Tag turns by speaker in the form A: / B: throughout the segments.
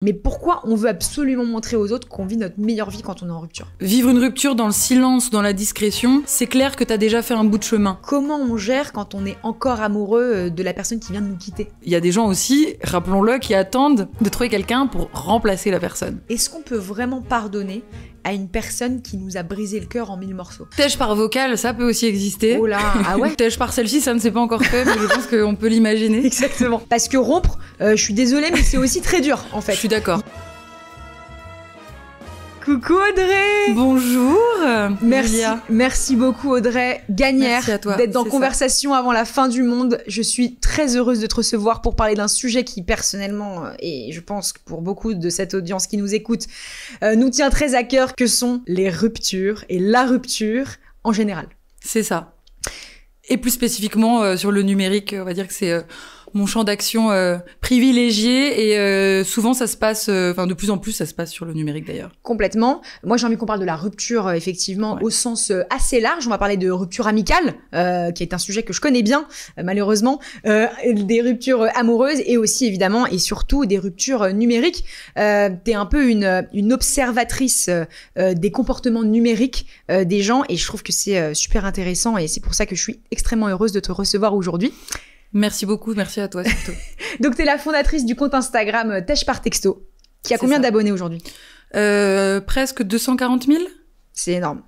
A: Mais pourquoi on veut absolument montrer aux autres qu'on vit notre meilleure vie quand on est en rupture?
B: Vivre une rupture dans le silence, dans la discrétion, c'est clair que t'as déjà fait un bout de chemin.
A: Comment on gère quand on est encore amoureux de la personne qui vient de nous quitter?
B: Il y a des gens aussi, rappelons-le, qui attendent de trouver quelqu'un pour remplacer la personne.
A: Est-ce qu'on peut vraiment pardonner à une personne qui nous a brisé le cœur en 1000 morceaux?
B: Tèche par vocal, ça peut aussi exister.
A: Oh là, ah ouais?
B: Tèche par selfie, ça ne s'est pas encore fait, mais je pense qu'on peut l'imaginer.
A: Exactement. Parce que rompre, je suis désolée, mais c'est aussi très dur, en fait.
B: Je suis d'accord.
A: Coucou Audrey!
B: Bonjour
A: Merci,
B: Julia.
A: merci beaucoup Audrey Gagnère
B: Merci à toi,
A: d'être dans
B: c'est
A: Conversation avant la fin du monde. Je suis très heureuse de te recevoir pour parler d'un sujet qui personnellement, et je pense que pour beaucoup de cette audience qui nous écoute, nous tient très à cœur, que sont les ruptures et la rupture en général.
B: C'est ça. Et plus spécifiquement sur le numérique, on va dire que c'est mon champ d'action privilégié et souvent ça se passe, enfin de plus en plus ça se passe sur le numérique d'ailleurs.
A: Complètement. Moi j'ai envie qu'on parle de la rupture effectivement
B: Ouais.
A: au sens assez large. On va parler de rupture amicale, qui est un sujet que je connais bien malheureusement, des ruptures amoureuses et aussi évidemment et surtout des ruptures numériques. T'es un peu une observatrice des comportements numériques des gens et je trouve que c'est super intéressant et c'est pour ça que je suis extrêmement heureuse de te recevoir aujourd'hui.
B: Merci beaucoup, merci à toi surtout.
A: Donc t'es la fondatrice du compte Instagram Tèche par texto, qui a
B: C'est
A: combien
B: ça.
A: d'abonnés aujourd'hui?
B: Presque 240 000.
A: C'est énorme.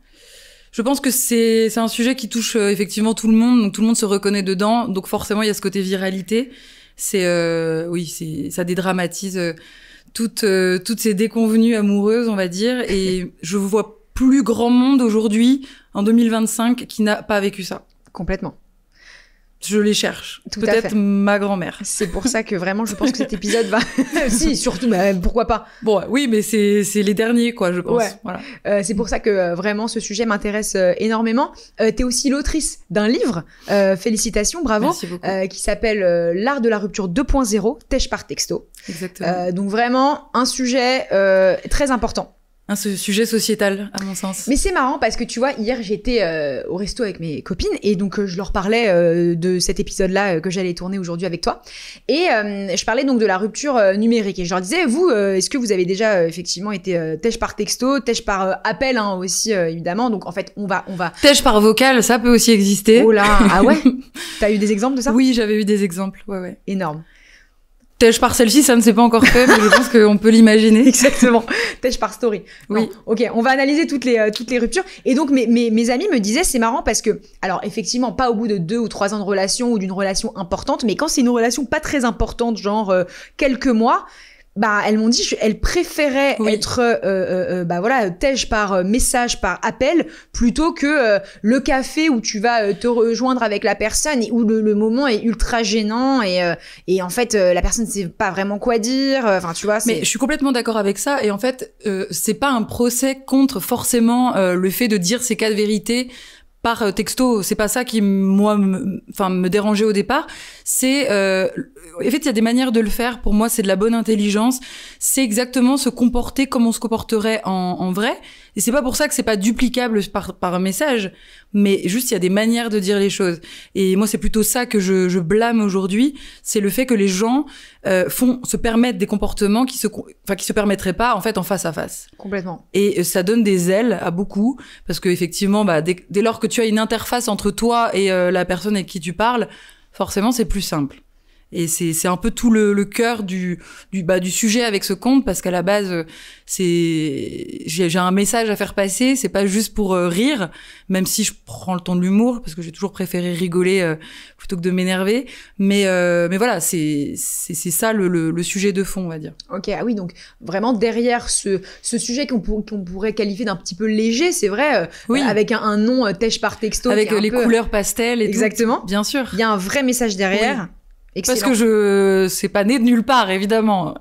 B: Je pense que c'est un sujet qui touche effectivement tout le monde, donc tout le monde se reconnaît dedans, donc forcément il y a ce côté viralité. Ça dédramatise toutes ces déconvenues amoureuses, on va dire, et je vois plus grand monde aujourd'hui en 2025 qui n'a pas vécu ça.
A: Complètement.
B: Je les cherche.
A: Tout à fait.
B: Peut-être ma grand-mère.
A: C'est pour ça que vraiment je pense que cet épisode va... si, surtout, bah, pourquoi pas.
B: Bon, oui, mais c'est les derniers, quoi, je pense.
A: Ouais.
B: Voilà.
A: C'est pour ça que vraiment ce sujet m'intéresse énormément. T'es aussi l'autrice d'un livre, félicitations, bravo,
B: Merci beaucoup.
A: qui s'appelle L'art de la rupture 2.0, Tèche par texto.
B: Exactement.
A: Donc vraiment un sujet très important.
B: Ce sujet sociétal, à mon sens.
A: Mais c'est marrant parce que tu vois, hier j'étais au resto avec mes copines et donc je leur parlais de cet épisode-là que j'allais tourner aujourd'hui avec toi. Et je parlais donc de la rupture numérique et je leur disais, vous, est-ce que vous avez déjà effectivement été tèche par texto, tèche par appel hein, aussi évidemment. Donc en fait, on va...
B: Tèche par vocal, ça peut aussi exister.
A: Oh là, ah ouais? T'as eu des exemples de ça?
B: Oui, j'avais eu des exemples, ouais.
A: Énorme.
B: Tèche par selfie, ça ne s'est pas encore fait, mais je pense qu'on peut l'imaginer.
A: Exactement. Tèche par story.
B: Oui.
A: Non. Ok, on va analyser toutes les ruptures. Et donc, mes amis me disaient, c'est marrant parce que, alors, effectivement, pas au bout de 2 ou 3 ans de relation ou d'une relation importante, mais quand c'est une relation pas très importante, genre quelques mois, bah, elles m'ont dit, elles préféraient
B: Oui.
A: être, bah voilà, tèche par message, par appel, plutôt que le café où tu vas te rejoindre avec la personne et où le moment est ultra gênant et en fait, la personne ne sait pas vraiment quoi dire. Enfin, tu vois, c'est...
B: Mais je suis complètement d'accord avec ça. Et en fait, c'est pas un procès contre forcément le fait de dire ces 4 vérités par texto. C'est pas ça qui, moi, me dérangeait au départ. C'est... en fait, il y a des manières de le faire. Pour moi, c'est de la bonne intelligence. C'est exactement se comporter comme on se comporterait en vrai. Et c'est pas pour ça que c'est pas duplicable par un message. Mais juste, il y a des manières de dire les choses. Et moi, c'est plutôt ça que je blâme aujourd'hui. C'est le fait que les gens se permettent des comportements qui se permettraient pas, en fait, en face à face.
A: Complètement.
B: Et ça donne des ailes à beaucoup. Parce que effectivement, bah, dès lors que tu as une interface entre toi et la personne avec qui tu parles, forcément, c'est plus simple. Et c'est un peu tout le cœur du sujet avec ce compte, parce qu'à la base, j'ai un message à faire passer, c'est pas juste pour rire, même si je prends le ton de l'humour, parce que j'ai toujours préféré rigoler plutôt que de m'énerver. Mais voilà, c'est ça le sujet de fond, on va dire.
A: Ok, ah oui, donc vraiment derrière ce sujet qu'on pourrait qualifier d'un petit peu léger, c'est vrai,
B: Oui.
A: avec un nom tèche par texto.
B: Avec
A: qui est un
B: les
A: peu...
B: couleurs pastel et
A: Exactement.
B: tout. Bien sûr.
A: Il y a un vrai message derrière.
B: Oui.
A: Excellent.
B: Parce que c'est pas né de nulle part, évidemment.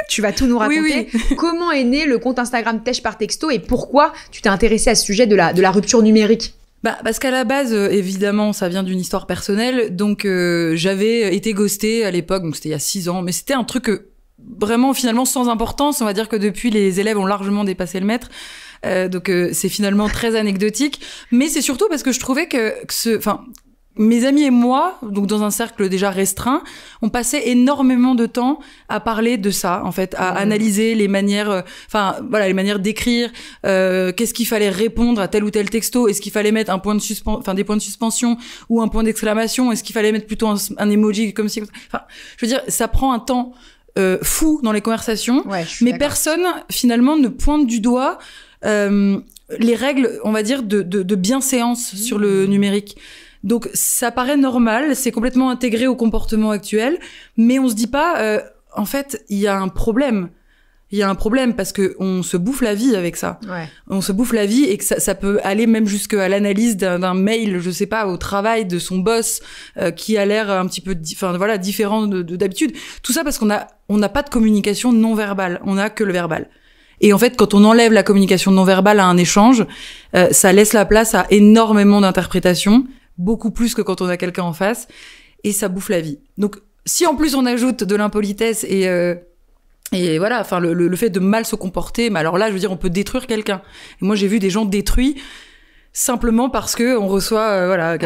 A: Tu vas tout nous raconter.
B: Oui.
A: Comment est né le compte Instagram Tèche par texto et pourquoi tu t'es intéressé à ce sujet de la rupture numérique?
B: Bah, parce qu'à la base, évidemment, ça vient d'une histoire personnelle. Donc, j'avais été ghostée à l'époque, donc c'était il y a 6 ans. Mais c'était un truc vraiment, finalement, sans importance. On va dire que depuis, les élèves ont largement dépassé le maître. Donc, c'est finalement très anecdotique. Mais c'est surtout parce que je trouvais que mes amis et moi, donc dans un cercle déjà restreint, on passait énormément de temps à parler de ça, en fait, à analyser les manières, les manières d'écrire, qu'est-ce qu'il fallait répondre à tel ou tel texto, est-ce qu'il fallait mettre des points de suspension ou un point d'exclamation, est-ce qu'il fallait mettre plutôt un emoji comme si, je veux dire, ça prend un temps fou dans les conversations, mais personne finalement ne pointe du doigt les règles, on va dire, de bienséance sur le numérique. Donc ça paraît normal, c'est complètement intégré au comportement actuel, mais on se dit pas, en fait, il y a un problème. Il y a un problème parce que on se bouffe la vie avec ça. On se bouffe la vie et que ça peut aller même jusqu'à l'analyse d'un mail, je sais pas, au travail de son boss qui a l'air un petit peu, différent d'habitude. Tout ça parce qu'on n'a pas de communication non verbale, on n'a que le verbal. Et en fait, quand on enlève la communication non verbale à un échange, ça laisse la place à énormément d'interprétations, beaucoup plus que quand on a quelqu'un en face, et ça bouffe la vie. Donc, si en plus on ajoute de l'impolitesse et voilà, enfin le fait de mal se comporter, mais alors là, je veux dire, on peut détruire quelqu'un. Et moi, j'ai vu des gens détruits simplement parce que on reçoit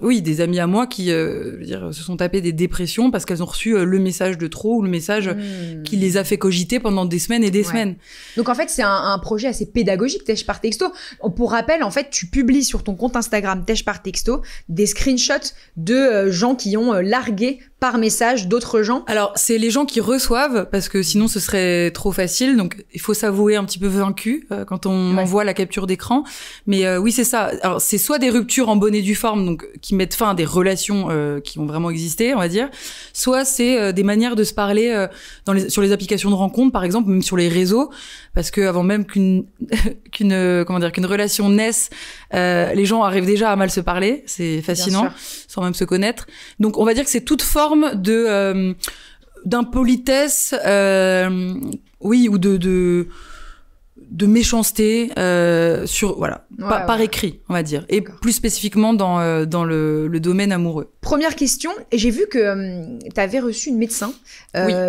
B: des amis à moi qui se sont tapés des dépressions parce qu'elles ont reçu le message de trop ou le message qui les a fait cogiter pendant des semaines et des semaines.
A: Donc en fait, c'est un projet assez pédagogique, Tèche par texto. Pour rappel, en fait, tu publies sur ton compte Instagram Tèche par texto des screenshots de gens qui ont largué par message d'autres gens.
B: Alors, c'est les gens qui reçoivent, parce que sinon ce serait trop facile, donc il faut s'avouer un petit peu vaincu quand on m'envoie la capture d'écran. Mais oui, c'est ça. Alors, c'est soit des ruptures en bonne et due forme, donc qui mettent fin à des relations qui ont vraiment existé, on va dire, soit c'est des manières de se parler sur les applications de rencontres, par exemple, même sur les réseaux, parce que avant même qu'une relation naisse, les gens arrivent déjà à mal se parler, c'est fascinant, sans même se connaître. Donc on va dire que c'est toute forme d'impolitesse, ou de méchanceté par écrit, on va dire, et plus spécifiquement dans le domaine amoureux.
A: Première question, j'ai vu que tu avais reçu une médecin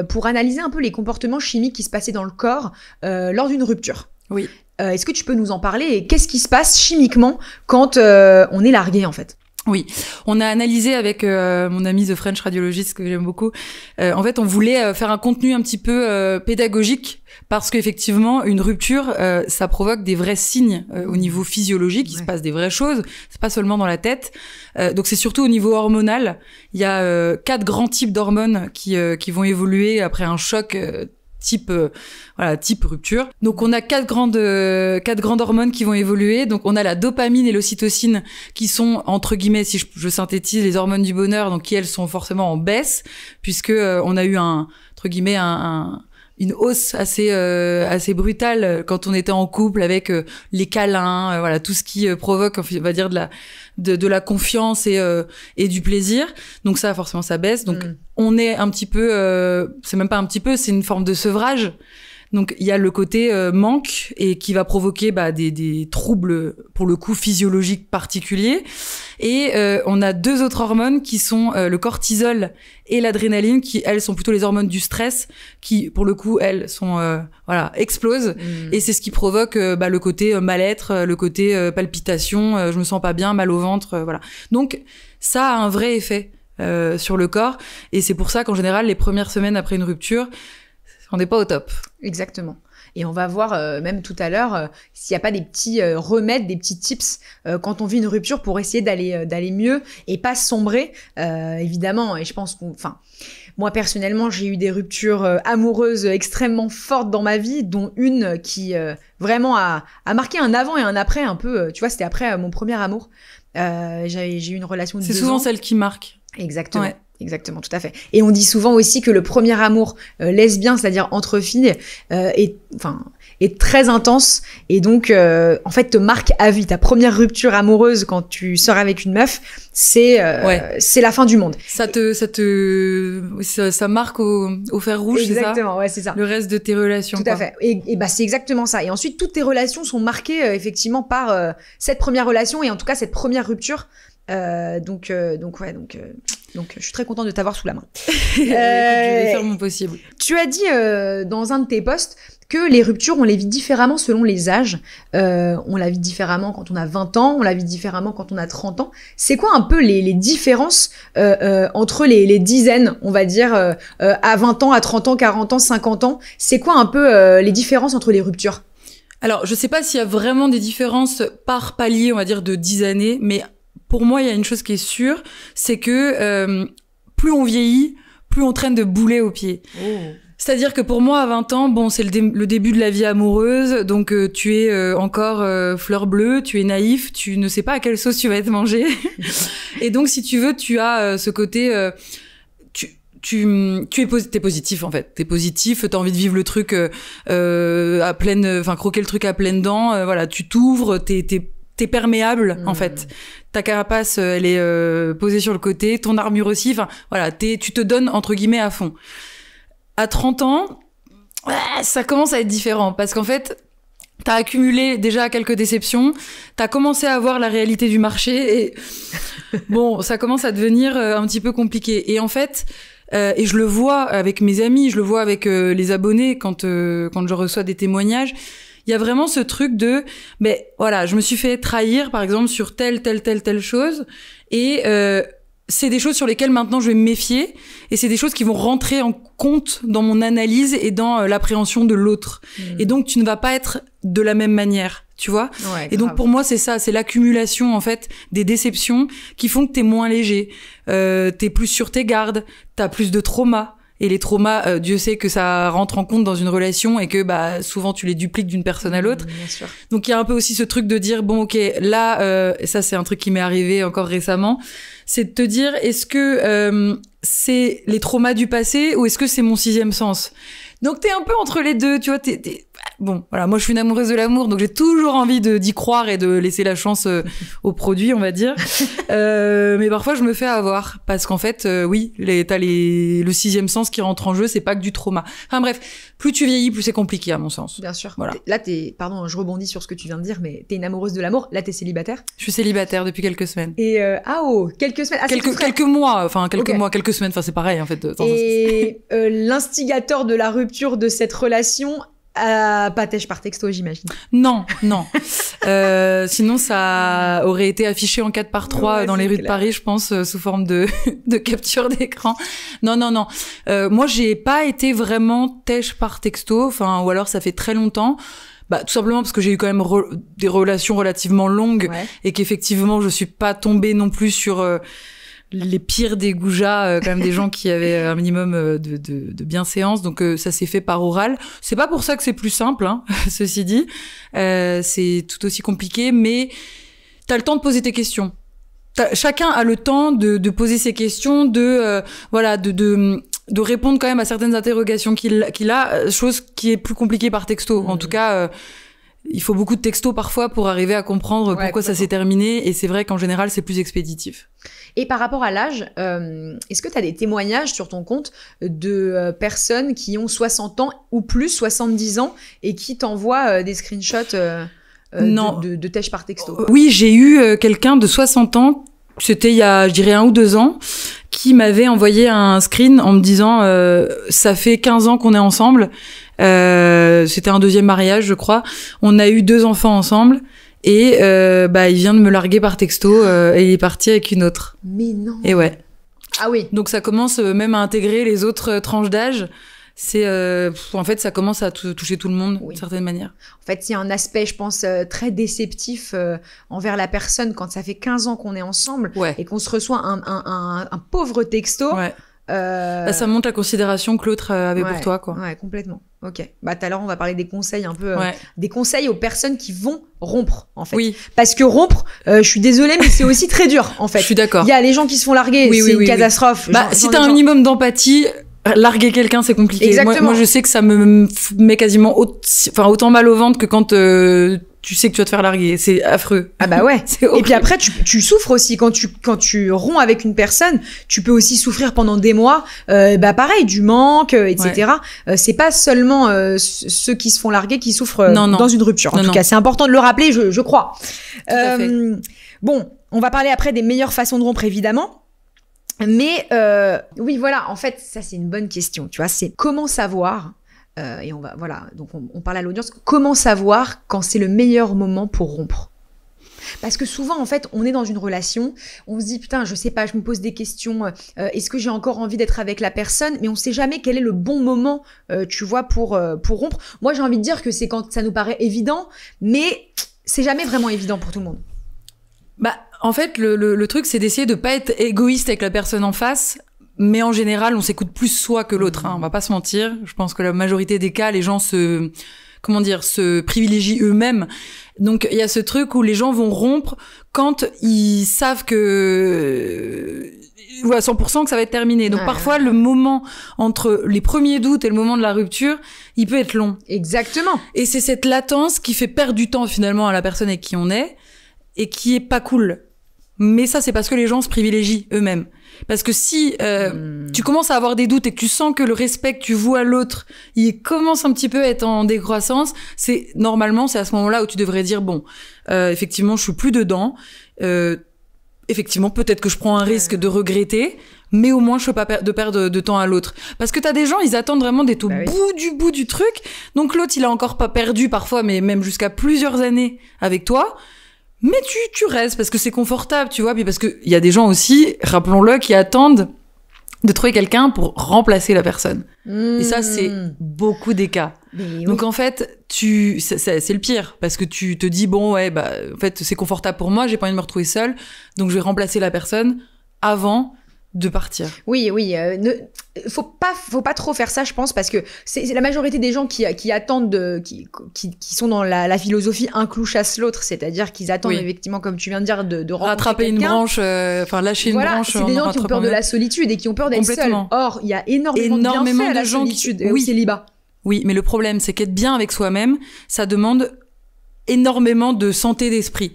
A: pour analyser un peu les comportements chimiques qui se passaient dans le corps lors d'une rupture.
B: Oui.
A: Est-ce que tu peux nous en parler et qu'est-ce qui se passe chimiquement quand on est largué, en fait?
B: Oui, on a analysé avec mon ami The French Radiologist, que j'aime beaucoup. En fait, on voulait faire un contenu un petit peu pédagogique parce qu'effectivement, une rupture, ça provoque des vrais signes au niveau physiologique. Il se passe des vraies choses. C'est pas seulement dans la tête. Donc, c'est surtout au niveau hormonal. Il y a 4 grands types d'hormones qui vont évoluer après un choc. Type rupture. Donc on a quatre grandes hormones qui vont évoluer. Donc on a la dopamine et l'ocytocine qui sont, entre guillemets, si je synthétise, les hormones du bonheur, donc qui elles sont forcément en baisse puisque on a eu une hausse assez brutale quand on était en couple avec les câlins, tout ce qui provoque, on va dire, de la confiance et du plaisir. Donc ça, forcément, ça baisse. Donc on est un petit peu, c'est même pas un petit peu, c'est une forme de sevrage. Donc il y a le côté manque et qui va provoquer des troubles pour le coup physiologiques particuliers. Et on a 2 autres hormones qui sont le cortisol et l'adrénaline, qui elles sont plutôt les hormones du stress, qui pour le coup elles sont explosent. Et c'est ce qui provoque le côté mal-être, le côté palpitation, je me sens pas bien, mal au ventre, voilà. Donc ça a un vrai effet sur le corps, et c'est pour ça qu'en général les premières semaines après une rupture, on n'est pas au top.
A: Exactement. Et on va voir même tout à l'heure s'il n'y a pas des petits remèdes, des petits tips quand on vit une rupture pour essayer d'aller mieux et pas sombrer, évidemment. Et je pense moi personnellement, j'ai eu des ruptures amoureuses extrêmement fortes dans ma vie, dont une qui vraiment a marqué un avant et un après un peu. Tu vois, c'était après mon premier amour. J'ai eu une relation de 2 ans.
B: C'est souvent celle qui marque.
A: Exactement. Ouais. Exactement, tout à fait. Et on dit souvent aussi que le premier amour lesbien, c'est-à-dire entre filles, est très intense et donc en fait te marque à vie. Ta première rupture amoureuse quand tu sors avec une meuf, c'est la fin du monde.
B: Ça marque au fer rouge.
A: Exactement, c'est ça.
B: Le reste de tes relations.
A: Tout à fait. Et c'est exactement ça. Et ensuite toutes tes relations sont marquées effectivement par cette première relation et en tout cas cette première rupture. Donc Donc, je suis très contente de t'avoir sous la main.
B: Écoute, je vais faire mon possible.
A: Tu as dit dans un de tes posts que les ruptures, on les vit différemment selon les âges. On la vit différemment quand on a 20 ans, on la vit différemment quand on a 30 ans. C'est quoi un peu les différences entre les dizaines, on va dire, à 20 ans, à 30 ans, 40 ans, 50 ans? C'est quoi un peu les différences entre les ruptures?
B: Alors, je sais pas s'il y a vraiment des différences par palier, on va dire, de 10 années, mais pour moi, il y a une chose qui est sûre, c'est que plus on vieillit, plus on traîne de boulets aux pieds. Oh. C'est-à-dire que pour moi, à 20 ans, bon, c'est le début de la vie amoureuse, donc tu es encore fleur bleue, tu es naïf, tu ne sais pas à quelle sauce tu vas être mangé. Et donc, si tu veux, tu as ce côté... t'es positif en fait, t'es positif, t'as envie de vivre le truc à pleine, enfin croquer le truc à pleines dents, voilà, tu t'ouvres, t'es perméable en fait, ta carapace elle est posée sur le côté, ton armure aussi, enfin voilà, tu te donnes entre guillemets à fond. À 30 ans, ça commence à être différent parce qu'en fait t'as accumulé déjà quelques déceptions, t'as commencé à voir la réalité du marché et bon, ça commence à devenir un petit peu compliqué. Et en fait, et je le vois avec mes amis, je le vois avec les abonnés quand je reçois des témoignages, il y a vraiment ce truc de, ben voilà, je me suis fait trahir par exemple sur telle chose et c'est des choses sur lesquelles maintenant je vais me méfier et c'est des choses qui vont rentrer en compte dans mon analyse et dans l'appréhension de l'autre. Et donc tu ne vas pas être de la même manière, tu vois. Ouais, et donc pour moi c'est ça, c'est l'accumulation en fait des déceptions qui font que t'es moins léger, t'es plus sur tes gardes, t'as plus de traumas. Et les traumas, Dieu sait que ça rentre en compte dans une relation et que bah souvent tu les dupliques d'une personne à l'autre.
A: Bien sûr.
B: Donc il y a un peu aussi ce truc de dire bon ok là ça c'est un truc qui m'est arrivé encore récemment, c'est de te dire est-ce que c'est les traumas du passé ou est-ce que c'est mon sixième sens? Donc t'es un peu entre les deux, tu vois, bon, voilà, moi je suis une amoureuse de l'amour, donc j'ai toujours envie d'y croire et de laisser la chance au produit, on va dire. Mais parfois je me fais avoir parce qu'en fait, oui, t'as le sixième sens qui rentre en jeu, c'est pas que du trauma. Enfin bref, plus tu vieillis, plus c'est compliqué à mon sens.
A: Bien sûr.
B: Voilà.
A: Là, pardon, je rebondis sur ce que tu viens de dire, mais t'es une amoureuse de l'amour. Là, t'es célibataire.
B: Je suis célibataire depuis quelques semaines.
A: Et quelques semaines.
B: Quelques mois, enfin quelques semaines. Enfin c'est pareil en fait.
A: Et l'instigateur de la rupture de cette relation. Patèche par texto, j'imagine.
B: Non. Sinon, ça aurait été affiché en 4x3 dans les rues de Paris, je pense, sous forme de capture d'écran. Non. Moi, j'ai pas été vraiment têche par texto, enfin, ou alors ça fait très longtemps. Bah, tout simplement parce que j'ai eu quand même des relations relativement longues et qu'effectivement, je suis pas tombée non plus sur les pires des goujats, quand même des gens qui avaient un minimum de bienséance, donc ça s'est fait par oral. C'est pas pour ça que c'est plus simple, hein, ceci dit. C'est tout aussi compliqué, mais t'as le temps de poser tes questions. Chacun a le temps de poser ses questions, de répondre quand même à certaines interrogations qu'il a, chose qui est plus compliquée par texto. En tout cas, il faut beaucoup de textos parfois pour arriver à comprendre pourquoi ça s'est terminé, et c'est vrai qu'en général c'est plus expéditif.
A: Et par rapport à l'âge, est-ce que tu as des témoignages sur ton compte de personnes qui ont 60 ans ou plus, 70 ans, et qui t'envoient des screenshots de tèche par texto?
B: Oui, j'ai eu quelqu'un de 60 ans, c'était il y a, je dirais, 1 ou 2 ans, qui m'avait envoyé un screen en me disant ça fait 15 ans qu'on est ensemble, c'était un deuxième mariage je crois, on a eu 2 enfants ensemble et il vient de me larguer par texto et il est parti avec une autre.
A: Mais non.
B: Et ouais.
A: Ah oui.
B: Donc ça commence même à intégrer les autres tranches d'âge. C'est en fait ça commence à toucher tout le monde d'une certaine manière.
A: En fait, il y a un aspect, je pense, très déceptif envers la personne quand ça fait 15 ans qu'on est ensemble et qu'on se reçoit un pauvre texto.
B: Ouais. Ça montre la considération que l'autre avait pour toi, quoi.
A: Ouais, complètement. Ok. Bah, tout à l'heure, on va parler des conseils un peu, des conseils aux personnes qui vont rompre, en fait.
B: Oui.
A: Parce que rompre, je suis désolée, mais c'est aussi très dur, en fait.
B: Je suis d'accord.
A: Il y a les gens qui se font larguer, c'est une catastrophe.
B: Bah, si t'as un minimum d'empathie, larguer quelqu'un, c'est compliqué.
A: Exactement.
B: Moi, je sais que ça me met quasiment autant mal au ventre que quand tu sais que tu vas te faire larguer. C'est affreux.
A: Ah bah ouais. Et puis après, tu souffres aussi quand tu romps avec une personne. Tu peux aussi souffrir pendant des mois. Pareil, du manque, etc. C'est pas seulement ceux qui se font larguer qui souffrent dans une rupture. En tout cas, c'est important de le rappeler, je crois.
B: Tout à fait.
A: Bon, on va parler après des meilleures façons de rompre, évidemment. Mais oui, voilà, en fait, ça c'est une bonne question, tu vois, c'est comment savoir, et on va, voilà, donc on parle à l'audience, comment savoir quand c'est le meilleur moment pour rompre? Parce que souvent, en fait, on est dans une relation, on se dit, putain, je sais pas, je me pose des questions, est-ce que j'ai encore envie d'être avec la personne? Mais on sait jamais quel est le bon moment, tu vois, pour rompre. Moi, j'ai envie de dire que c'est quand ça nous paraît évident, mais c'est jamais vraiment évident pour tout le monde.
B: Bah, en fait, le truc, c'est d'essayer de pas être égoïste avec la personne en face. Mais en général, on s'écoute plus soi que l'autre, hein. On va pas se mentir. Je pense que la majorité des cas, les gens se privilégient eux-mêmes. Donc, il y a ce truc où les gens vont rompre quand ils savent que, à 100% que ça va être terminé. Donc, parfois, le moment entre les premiers doutes et le moment de la rupture, il peut être long.
A: Exactement.
B: Et c'est cette latence qui fait perdre du temps, finalement, à la personne avec qui on est et qui est pas cool. Mais ça, c'est parce que les gens se privilégient eux-mêmes. Parce que si tu commences à avoir des doutes et que tu sens que le respect que tu voues à l'autre, il commence un petit peu à être en décroissance, c'est à ce moment-là où tu devrais dire bon, effectivement, je suis plus dedans. Effectivement, peut-être que je prends un risque de regretter, mais au moins je veux pas de perdre de temps à l'autre. Parce que t'as des gens, ils attendent vraiment d'être au bout du truc. Donc l'autre, il a encore pas perdu parfois, mais même jusqu'à plusieurs années avec toi. Mais tu restes parce que c'est confortable, tu vois, puis parce que il y a des gens aussi, rappelons-le, qui attendent de trouver quelqu'un pour remplacer la personne. Et ça, c'est beaucoup des cas.
A: Oui.
B: Donc en fait, c'est le pire parce que tu te dis bon ouais bah en fait c'est confortable pour moi, j'ai pas envie de me retrouver seule, donc je vais remplacer la personne avant de partir.
A: Oui, faut pas trop faire ça, je pense, parce que c'est la majorité des gens qui attendent qui sont dans la philosophie un clou chasse l'autre, c'est-à-dire qu'ils attendent effectivement, comme tu viens de dire, de
B: rattraper une branche, lâcher une branche.
A: C'est des gens qui ont peur de la solitude et qui ont peur d'être seuls. Or, il y a énormément de bienfaits à la solitude et au célibat.
B: Oui, mais le problème, c'est qu'être bien avec soi-même, ça demande énormément de santé d'esprit.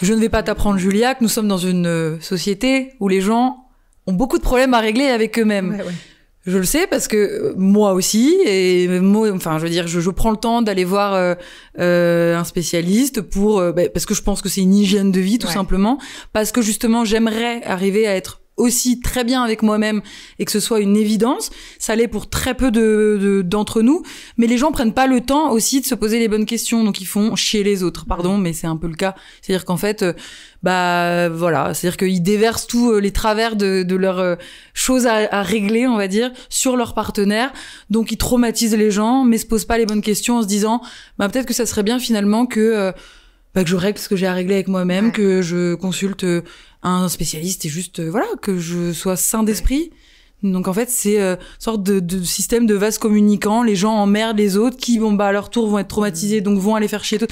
B: Je ne vais pas t'apprendre, Julia, que nous sommes dans une société où les gens ont beaucoup de problèmes à régler avec eux-mêmes.
A: Ouais.
B: Je le sais parce que moi aussi, et moi, enfin, je veux dire, je prends le temps d'aller voir un spécialiste parce que je pense que c'est une hygiène de vie, tout simplement, parce que justement, j'aimerais arriver à être aussi très bien avec moi-même et que ce soit une évidence. Ça l'est pour très peu d'entre nous, mais les gens prennent pas le temps aussi de se poser les bonnes questions, donc ils font chier les autres. Pardon, mais c'est un peu le cas. C'est-à-dire qu'en fait, voilà, c'est-à-dire qu'ils déversent tous les travers de leurs choses à régler, on va dire, sur leur partenaire. Donc ils traumatisent les gens, mais se posent pas les bonnes questions en se disant, peut-être que ça serait bien finalement que je règle ce que j'ai à régler avec moi-même, que je consulte un spécialiste et juste que je sois sain d'esprit. Donc en fait c'est une sorte de système de vase communicant. Les gens emmerdent les autres qui à leur tour vont être traumatisés, donc vont aller faire chier tout.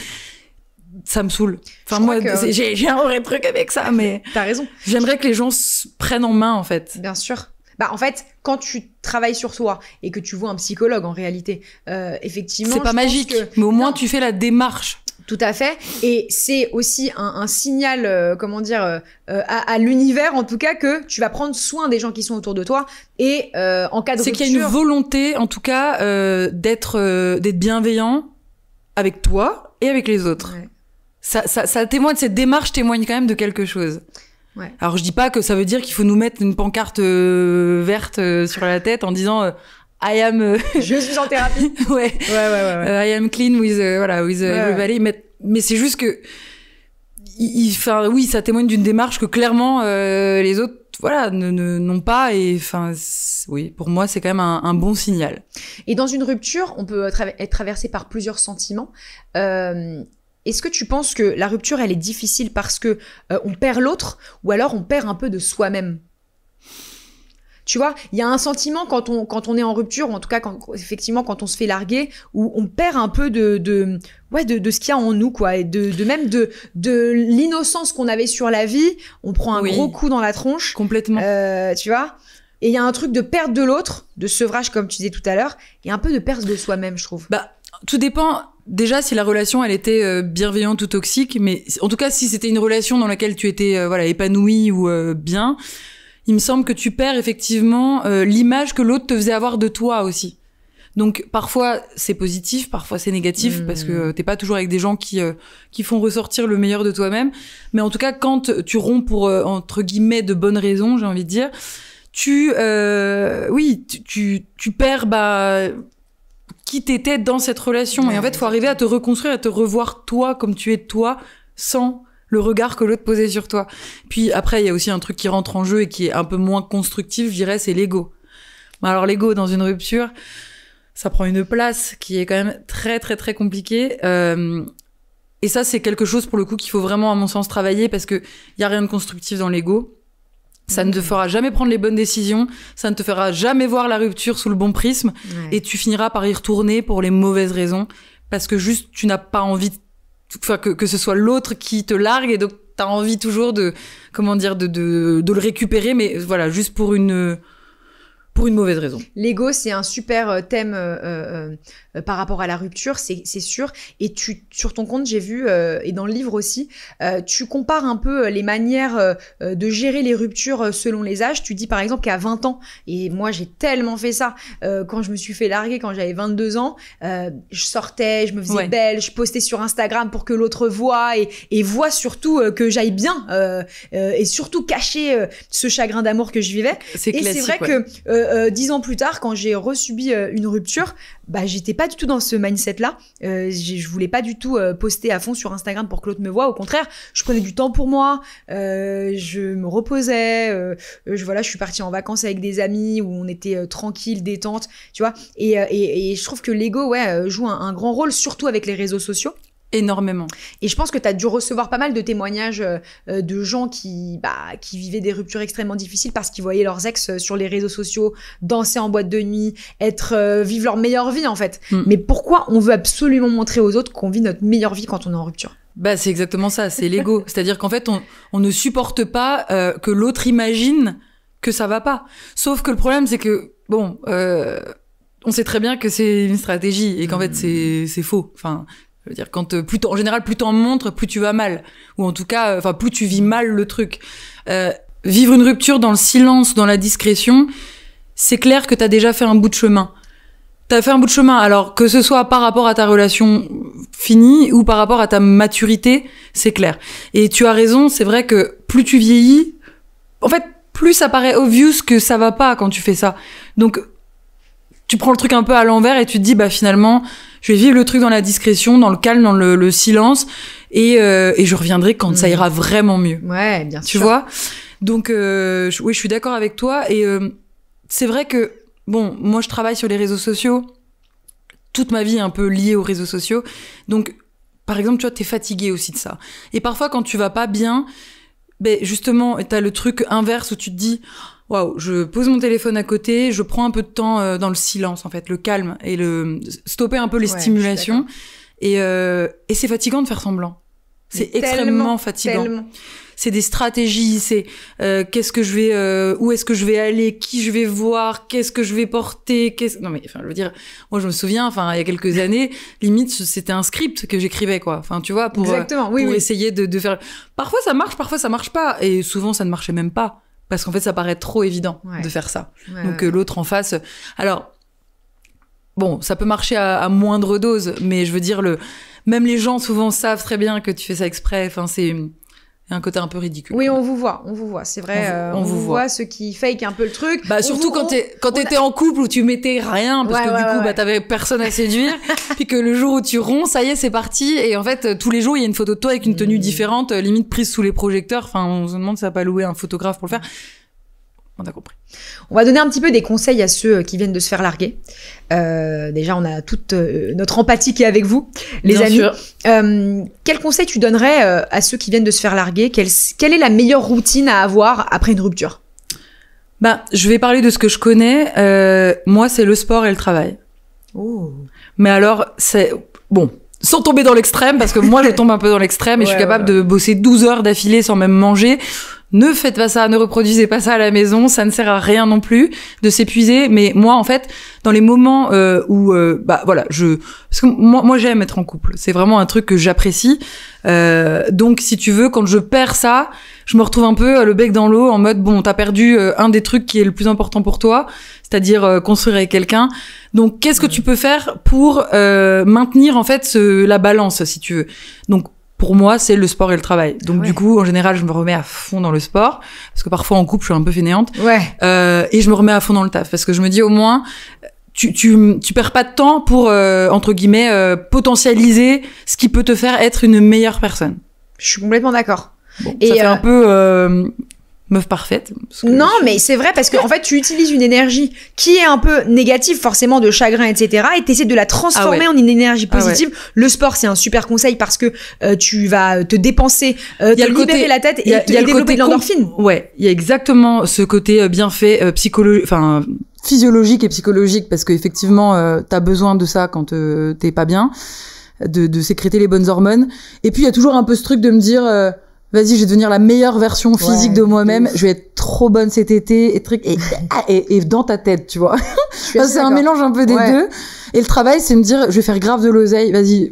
B: Ça me saoule. Enfin moi j'ai un vrai truc avec ça, mais
A: t'as raison.
B: J'aimerais que les gens se prennent en main en fait.
A: Bien sûr. En fait, quand tu travailles sur toi et que tu vois un psychologue en réalité, effectivement,
B: c'est pas magique, mais au moins tu fais la démarche.
A: Tout à fait. Et c'est aussi un signal, à l'univers, en tout cas, que tu vas prendre soin des gens qui sont autour de toi. Et en cas de rupture...
B: C'est qu'il y a une volonté, en tout cas, d'être bienveillant avec toi et avec les autres.
A: Ouais.
B: Ça témoigne, cette démarche témoigne quand même de quelque chose.
A: Ouais.
B: Alors je dis pas que ça veut dire qu'il faut nous mettre une pancarte verte sur la tête en disant... I am...
A: Je suis en thérapie.
B: Ouais. I am clean with everybody. Mais c'est juste que, oui, ça témoigne d'une démarche que clairement les autres, n'ont pas. Et oui, pour moi, c'est quand même un bon signal.
A: Et dans une rupture, on peut être traversé par plusieurs sentiments. Est-ce que tu penses que la rupture, elle est difficile parce que on perd l'autre, ou alors on perd un peu de soi-même? Tu vois, il y a un sentiment quand on est en rupture, ou en tout cas effectivement quand on se fait larguer, où on perd un peu de ce qu'il y a en nous, quoi, et de l'innocence qu'on avait sur la vie. On prend un gros coup dans la tronche.
B: Complètement.
A: Tu vois. Et il y a un truc de perte de l'autre, de sevrage comme tu disais tout à l'heure, et un peu de perte de soi-même, je trouve.
B: Tout dépend. Déjà, si la relation, elle était bienveillante ou toxique, mais en tout cas, si c'était une relation dans laquelle tu étais épanouie ou bien. Il me semble que tu perds effectivement l'image que l'autre te faisait avoir de toi aussi. Donc parfois c'est positif, parfois c'est négatif parce que t'es pas toujours avec des gens qui font ressortir le meilleur de toi-même. Mais en tout cas, quand tu romps pour entre guillemets de bonnes raisons, j'ai envie de dire, tu perds qui t'étais dans cette relation.
A: Ouais,
B: et en fait, faut arriver à te reconstruire, à te revoir toi comme tu es toi, sans le regard que l'autre posait sur toi. Puis après, il y a aussi un truc qui rentre en jeu et qui est un peu moins constructif, je dirais, c'est l'ego. Alors l'ego dans une rupture, ça prend une place qui est quand même très très très compliquée. Et ça, c'est quelque chose pour le coup qu'il faut vraiment, à mon sens, travailler parce que y a rien de constructif dans l'ego. Ça ne te fera jamais prendre les bonnes décisions, ça ne te fera jamais voir la rupture sous le bon prisme, et tu finiras par y retourner pour les mauvaises raisons, parce que juste tu n'as pas envie, que ce soit l'autre qui te largue, et donc t'as envie toujours de le récupérer, mais voilà, juste pour une mauvaise raison.
A: L'ego, c'est un super thème par rapport à la rupture, c'est sûr. Et sur ton compte, j'ai vu, et dans le livre aussi, tu compares un peu les manières de gérer les ruptures selon les âges. Tu dis par exemple qu'à 20 ans, et moi j'ai tellement fait ça, quand je me suis fait larguer quand j'avais 22 ans, je sortais, je me faisais belle, je postais sur Instagram pour que l'autre voie et voit surtout que j'aille bien, et surtout cacher ce chagrin d'amour que je vivais.
B: C'est classique,
A: c'est vrai que 10 ans plus tard, quand j'ai resubi une rupture, j'étais pas du tout dans ce mindset-là. Je voulais pas du tout poster à fond sur Instagram pour que l'autre me voie. Au contraire, je prenais du temps pour moi. Je me reposais. Je suis partie en vacances avec des amis où on était tranquille, détente, tu vois. Et je trouve que l'ego, joue un grand rôle, surtout avec les réseaux sociaux.
B: Énormément.
A: Et je pense que tu as dû recevoir pas mal de témoignages de gens qui vivaient des ruptures extrêmement difficiles parce qu'ils voyaient leurs ex sur les réseaux sociaux, danser en boîte de nuit, vivre leur meilleure vie en fait. Mais pourquoi on veut absolument montrer aux autres qu'on vit notre meilleure vie quand on est en rupture ?
B: C'est exactement ça, c'est l'ego. C'est-à-dire qu'en fait, on ne supporte pas que l'autre imagine que ça va pas. Sauf que le problème, c'est que, on sait très bien que c'est une stratégie et qu'en fait, c'est faux. Enfin... Je veux dire, en général, plus t'en montres, plus tu vas mal. Ou en tout cas, plus tu vis mal le truc. Vivre une rupture dans le silence, dans la discrétion, c'est clair que t'as déjà fait un bout de chemin. T'as fait un bout de chemin, alors que ce soit par rapport à ta relation finie ou par rapport à ta maturité, c'est clair. Et tu as raison, c'est vrai que plus tu vieillis, en fait, plus ça paraît obvious que ça va pas quand tu fais ça. Donc, tu prends le truc un peu à l'envers et tu te dis, finalement, je vais vivre le truc dans la discrétion, dans le calme, dans le silence, et je reviendrai quand ça ira vraiment mieux.
A: Ouais, bien sûr.
B: Tu vois ? Donc, oui, je suis d'accord avec toi, et c'est vrai que, moi je travaille sur les réseaux sociaux, toute ma vie est un peu liée aux réseaux sociaux, donc, par exemple, tu vois, t'es fatigué aussi de ça. Et parfois, quand tu vas pas bien, justement, t'as le truc inverse où tu te dis... Waouh, je pose mon téléphone à côté, je prends un peu de temps dans le silence, en fait, le calme et stopper un peu les stimulations. Et c'est fatigant de faire semblant. C'est extrêmement fatigant. Tellement. C'est des stratégies, c'est qu'est-ce que je vais, où est-ce que je vais aller, qui je vais voir, qu'est-ce que je vais porter, non mais je veux dire, moi je me souviens, il y a quelques années, limite c'était un script que j'écrivais quoi. Tu vois, pour essayer de faire. Parfois ça marche pas, et souvent ça ne marchait même pas. Parce qu'en fait, ça paraît trop évident de faire ça. Donc, l'autre en face... Alors, ça peut marcher à moindre dose, mais je veux dire, même les gens, souvent, savent très bien que tu fais ça exprès. C'est un côté un peu ridicule.
A: Oui, on vous voit. C'est vrai, on vous voit ceux qui fake un peu le truc.
B: Surtout quand t'étais en couple où tu mettais rien, parce que du coup, t'avais personne à séduire. Puis que le jour où tu romps, ça y est, c'est parti. Et en fait, tous les jours, il y a une photo de toi avec une tenue différente, limite prise sous les projecteurs. On se demande si ça n'a pas loué un photographe pour le faire. On a compris.
A: On va donner un petit peu des conseils à ceux qui viennent de se faire larguer. Déjà, on a toute notre empathie qui est avec vous, les
B: Bien
A: amis.
B: Sûr.
A: Quel conseil tu donnerais à ceux qui viennent de se faire larguer ? Quelle est la meilleure routine à avoir après une rupture ?
B: Je vais parler de ce que je connais. Moi, c'est le sport et le travail.
A: Oh.
B: Mais alors, c'est... sans tomber dans l'extrême, parce que moi, je tombe un peu dans l'extrême et je suis capable de bosser 12 heures d'affilée sans même manger. Ne faites pas ça, ne reproduisez pas ça à la maison, ça ne sert à rien non plus de s'épuiser. Mais moi, en fait, dans les moments où, parce que moi, j'aime être en couple. C'est vraiment un truc que j'apprécie. Donc, si tu veux, quand je perds ça, je me retrouve un peu le bec dans l'eau en mode, t'as perdu un des trucs qui est le plus important pour toi. c'est-à-dire construire avec quelqu'un. Donc, qu'est-ce que tu peux faire pour maintenir en fait la balance, si tu veux. Donc, pour moi, c'est le sport et le travail. Donc, du coup, en général, je me remets à fond dans le sport, parce que parfois en couple, je suis un peu fainéante. Et je me remets à fond dans le taf, parce que je me dis au moins, tu perds pas de temps pour entre guillemets potentialiser ce qui peut te faire être une meilleure personne.
A: Je suis complètement d'accord.
B: Bon, et ça fait un peu meuf parfaite.
A: Non, mais c'est vrai parce que en fait, tu utilises une énergie qui est un peu négative, forcément de chagrin, etc. Et t'essaies de la transformer en une énergie positive. Le sport, c'est un super conseil parce que tu vas te dépenser, te libérer la tête et développer de l'endorphine.
B: Ouais, il y a exactement ce côté bienfait physiologique et psychologique, parce qu'effectivement, t'as besoin de ça quand t'es pas bien, de sécréter les bonnes hormones. Et puis, il y a toujours un peu ce truc de me dire... vas-y, je vais devenir la meilleure version physique de moi-même. Je vais être trop bonne cet été et dans ta tête, tu vois. C'est un mélange un peu des deux. Et le travail, c'est me dire, je vais faire grave de l'oseille. Vas-y.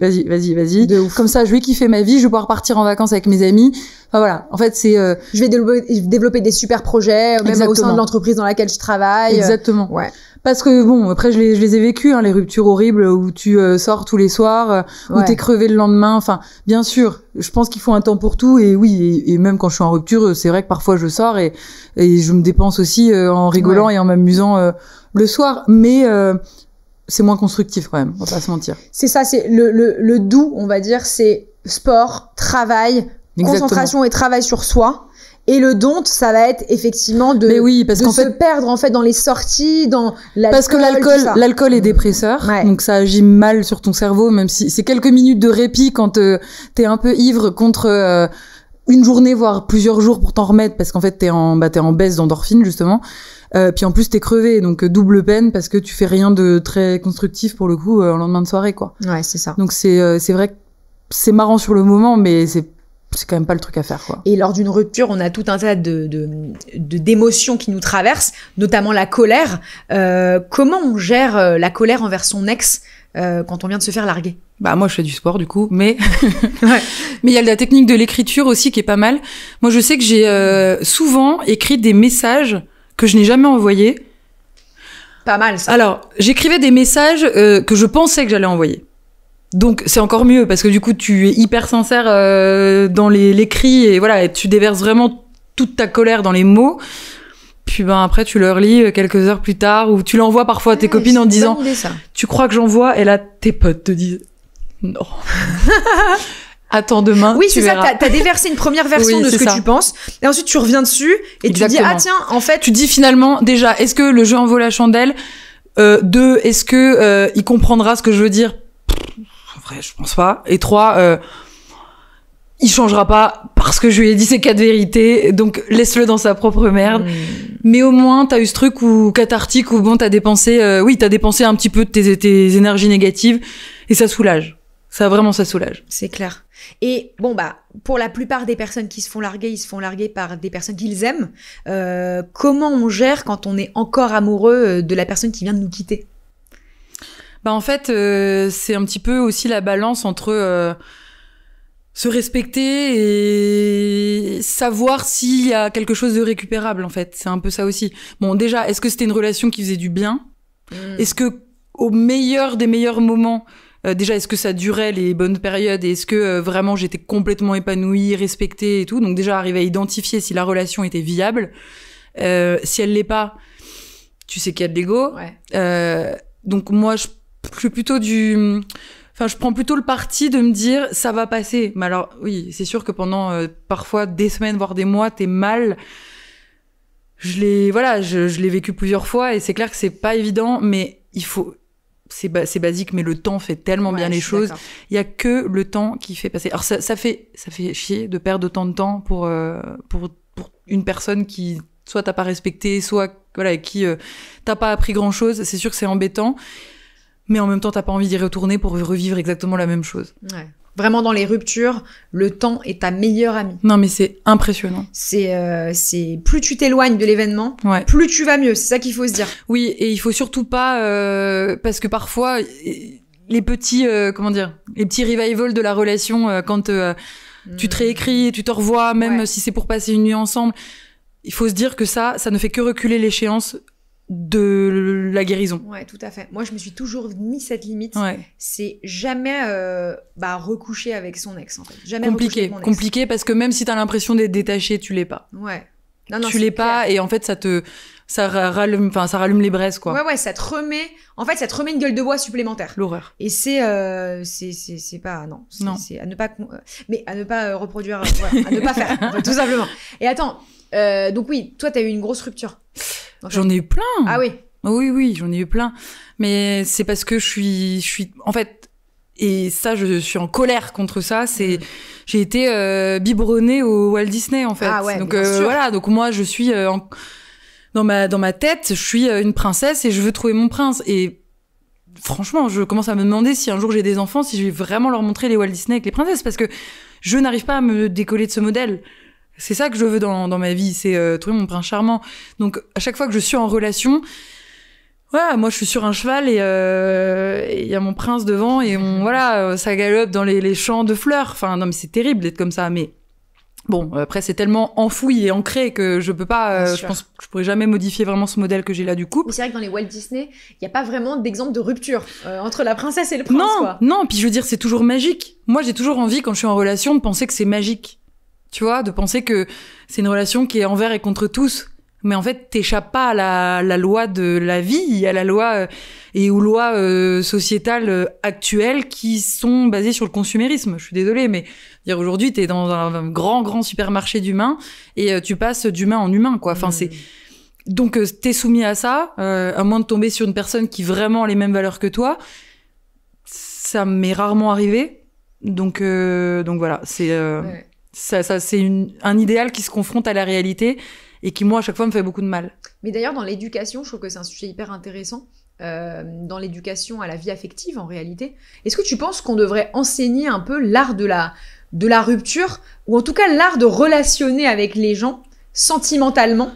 B: Comme ça, je vais kiffer ma vie. Je vais pouvoir partir en vacances avec mes amis. Enfin voilà. En fait, c'est.
A: Je vais développer des super projets, même au sein de l'entreprise dans laquelle je travaille.
B: Exactement. Parce que bon, après je les ai vécues, les ruptures horribles où tu sors tous les soirs, où t'es crevé le lendemain. Enfin, bien sûr, je pense qu'il faut un temps pour tout. Et oui, et même quand je suis en rupture, c'est vrai que parfois je sors et je me dépense aussi en rigolant et en m'amusant le soir. Mais c'est moins constructif quand même, on va pas se mentir.
A: C'est ça, c'est le doux, on va dire, c'est sport, travail, concentration et travail sur soi. Et le don, ça va être effectivement de se perdre en fait dans les sorties, dans l'alcool.
B: Parce que l'alcool est dépresseur, donc ça agit mal sur ton cerveau, même si c'est quelques minutes de répit quand t'es un peu ivre contre une journée voire plusieurs jours pour t'en remettre, parce qu'en fait t'es en baisse d'endorphine justement. Puis en plus t'es crevé, donc double peine parce que tu fais rien de très constructif pour le coup en lendemain de soirée quoi.
A: Ouais, c'est ça.
B: Donc c'est vrai que c'est marrant sur le moment, mais c'est quand même pas le truc à faire, quoi.
A: Et lors d'une rupture, on a tout un tas d'émotions qui nous traversent, notamment la colère. Comment on gère la colère envers son ex quand on vient de se faire larguer?
B: Bah moi je fais du sport du coup, mais mais il y a la technique de l'écriture aussi qui est pas mal. Moi je sais que j'ai souvent écrit des messages que je n'ai jamais envoyés.
A: Pas mal ça.
B: Alors j'écrivais des messages que je pensais que j'allais envoyer. Donc c'est encore mieux parce que du coup tu es hyper sincère dans l'écrit et voilà, et tu déverses vraiment toute ta colère dans les mots. Puis après tu le relis quelques heures plus tard ou tu l'envoies parfois à tes copines en disant
A: idée, ça.
B: Tu crois que j'envoie, et là tes potes te disent non. Attends demain.
A: Oui, c'est ça, t'as déversé une première version de ce que tu penses et ensuite tu reviens dessus et tu dis tiens, en fait
B: tu dis finalement déjà est-ce que le jeu en vaut la chandelle, 2 est-ce que il comprendra ce que je veux dire. En vrai, je pense pas. Et 3, il changera pas parce que je lui ai dit ces 4 vérités, donc laisse-le dans sa propre merde. Mais au moins, t'as eu ce truc cathartique où bon, t'as dépensé un petit peu de tes énergies négatives et ça soulage. Ça soulage.
A: C'est clair. Et bon, pour la plupart des personnes qui se font larguer, ils se font larguer par des personnes qu'ils aiment. Comment on gère quand on est encore amoureux de la personne qui vient de nous quitter?
B: En fait, c'est un petit peu aussi la balance entre se respecter et savoir s'il y a quelque chose de récupérable, en fait. C'est un peu ça aussi. Bon, déjà, est-ce que c'était une relation qui faisait du bien? Est-ce que, au meilleur des meilleurs moments, déjà, est-ce que ça durait les bonnes périodes et est-ce que vraiment j'étais complètement épanouie, respectée et tout? Donc déjà, arriver à identifier si la relation était viable. Si elle l'est pas, tu sais qu'il y a de l'ego. Donc moi, je prends plutôt le parti de me dire ça va passer. Mais alors oui, c'est sûr que pendant parfois des semaines voire des mois t'es mal. Je l'ai vécu plusieurs fois et c'est clair que c'est pas évident, mais c'est basique, mais le temps fait tellement bien les choses. Il y a que le temps qui fait passer. Alors ça fait chier de perdre autant de temps pour une personne qui soit t'as pas respecté, soit avec qui t'as pas appris grand chose. C'est sûr que c'est embêtant. Mais en même temps, t'as pas envie d'y retourner pour revivre exactement la même chose.
A: Ouais. Vraiment, dans les ruptures, le temps est ta meilleure amie.
B: Non, mais c'est impressionnant.
A: C'est plus tu t'éloignes de l'événement, plus tu vas mieux. C'est ça qu'il faut se dire.
B: Oui, et il faut surtout pas, parce que parfois, les petits revivals de la relation, quand tu te réécris, tu te revois, même si c'est pour passer une nuit ensemble, il faut se dire que ça ne fait que reculer l'échéance de la guérison.
A: Ouais, tout à fait. Moi, je me suis toujours mis cette limite.
B: Ouais.
A: C'est jamais recoucher avec son ex, en fait. Jamais recoucher avec mon ex.
B: Compliqué parce que même si t'as l'impression d'être détaché, tu l'es pas.
A: Ouais.
B: Tu l'es pas et en fait ça rallume les braises quoi.
A: Ouais, ça te remet une gueule de bois supplémentaire.
B: L'horreur.
A: Et c'est pas non, c'est à ne pas reproduire, à ne pas faire en fait, tout simplement. Et attends, donc oui, toi t'as eu une grosse rupture. En fait.
B: J'en ai eu plein.
A: Ah oui.
B: Oui, j'en ai eu plein. Mais c'est parce que je suis en fait, et ça je suis en colère contre ça, j'ai été biberonnée au Walt Disney en fait.
A: Ah ouais,
B: donc
A: bien sûr.
B: voilà, donc moi je suis dans ma tête, je suis une princesse et je veux trouver mon prince. Et franchement, je commence à me demander si un jour j'ai des enfants, si je vais vraiment leur montrer les Walt Disney avec les princesses, parce que je n'arrive pas à me décoller de ce modèle. C'est ça que je veux dans ma vie, c'est trouver mon prince charmant. Donc à chaque fois que je suis en relation, voilà, moi je suis sur un cheval et il y a mon prince devant et ça galope dans les champs de fleurs. Enfin non mais c'est terrible d'être comme ça, mais bon, après, c'est tellement enfoui et ancré que je peux pas, je pense que je pourrais jamais modifier vraiment ce modèle que j'ai là du couple.
A: Mais c'est vrai que dans les Walt Disney, il n'y a pas vraiment d'exemple de rupture entre la princesse et le prince, quoi.
B: Non, puis je veux dire, c'est toujours magique. Moi, j'ai toujours envie, quand je suis en relation, de penser que c'est magique. Tu vois, de penser que c'est une relation qui est envers et contre tous. Mais en fait, t'échappes pas à la loi de la vie, à la loi et aux lois sociétales actuelles qui sont basées sur le consumérisme. Je suis désolée, mais dire aujourd'hui, t'es dans un grand supermarché d'humains et tu passes d'humain en humain, quoi. Enfin, c'est donc t'es soumis à ça, à moins de tomber sur une personne qui vraiment a les mêmes valeurs que toi. Ça m'est rarement arrivé, donc voilà, c'est ça c'est un idéal qui se confronte à la réalité. Et qui, moi, à chaque fois, me fait beaucoup de mal.
A: Mais d'ailleurs, dans l'éducation, je trouve que c'est un sujet hyper intéressant. Dans l'éducation à la vie affective, en réalité. Est-ce que tu penses qu'on devrait enseigner un peu l'art de la rupture, ou en tout cas l'art de relationner avec les gens sentatimentalement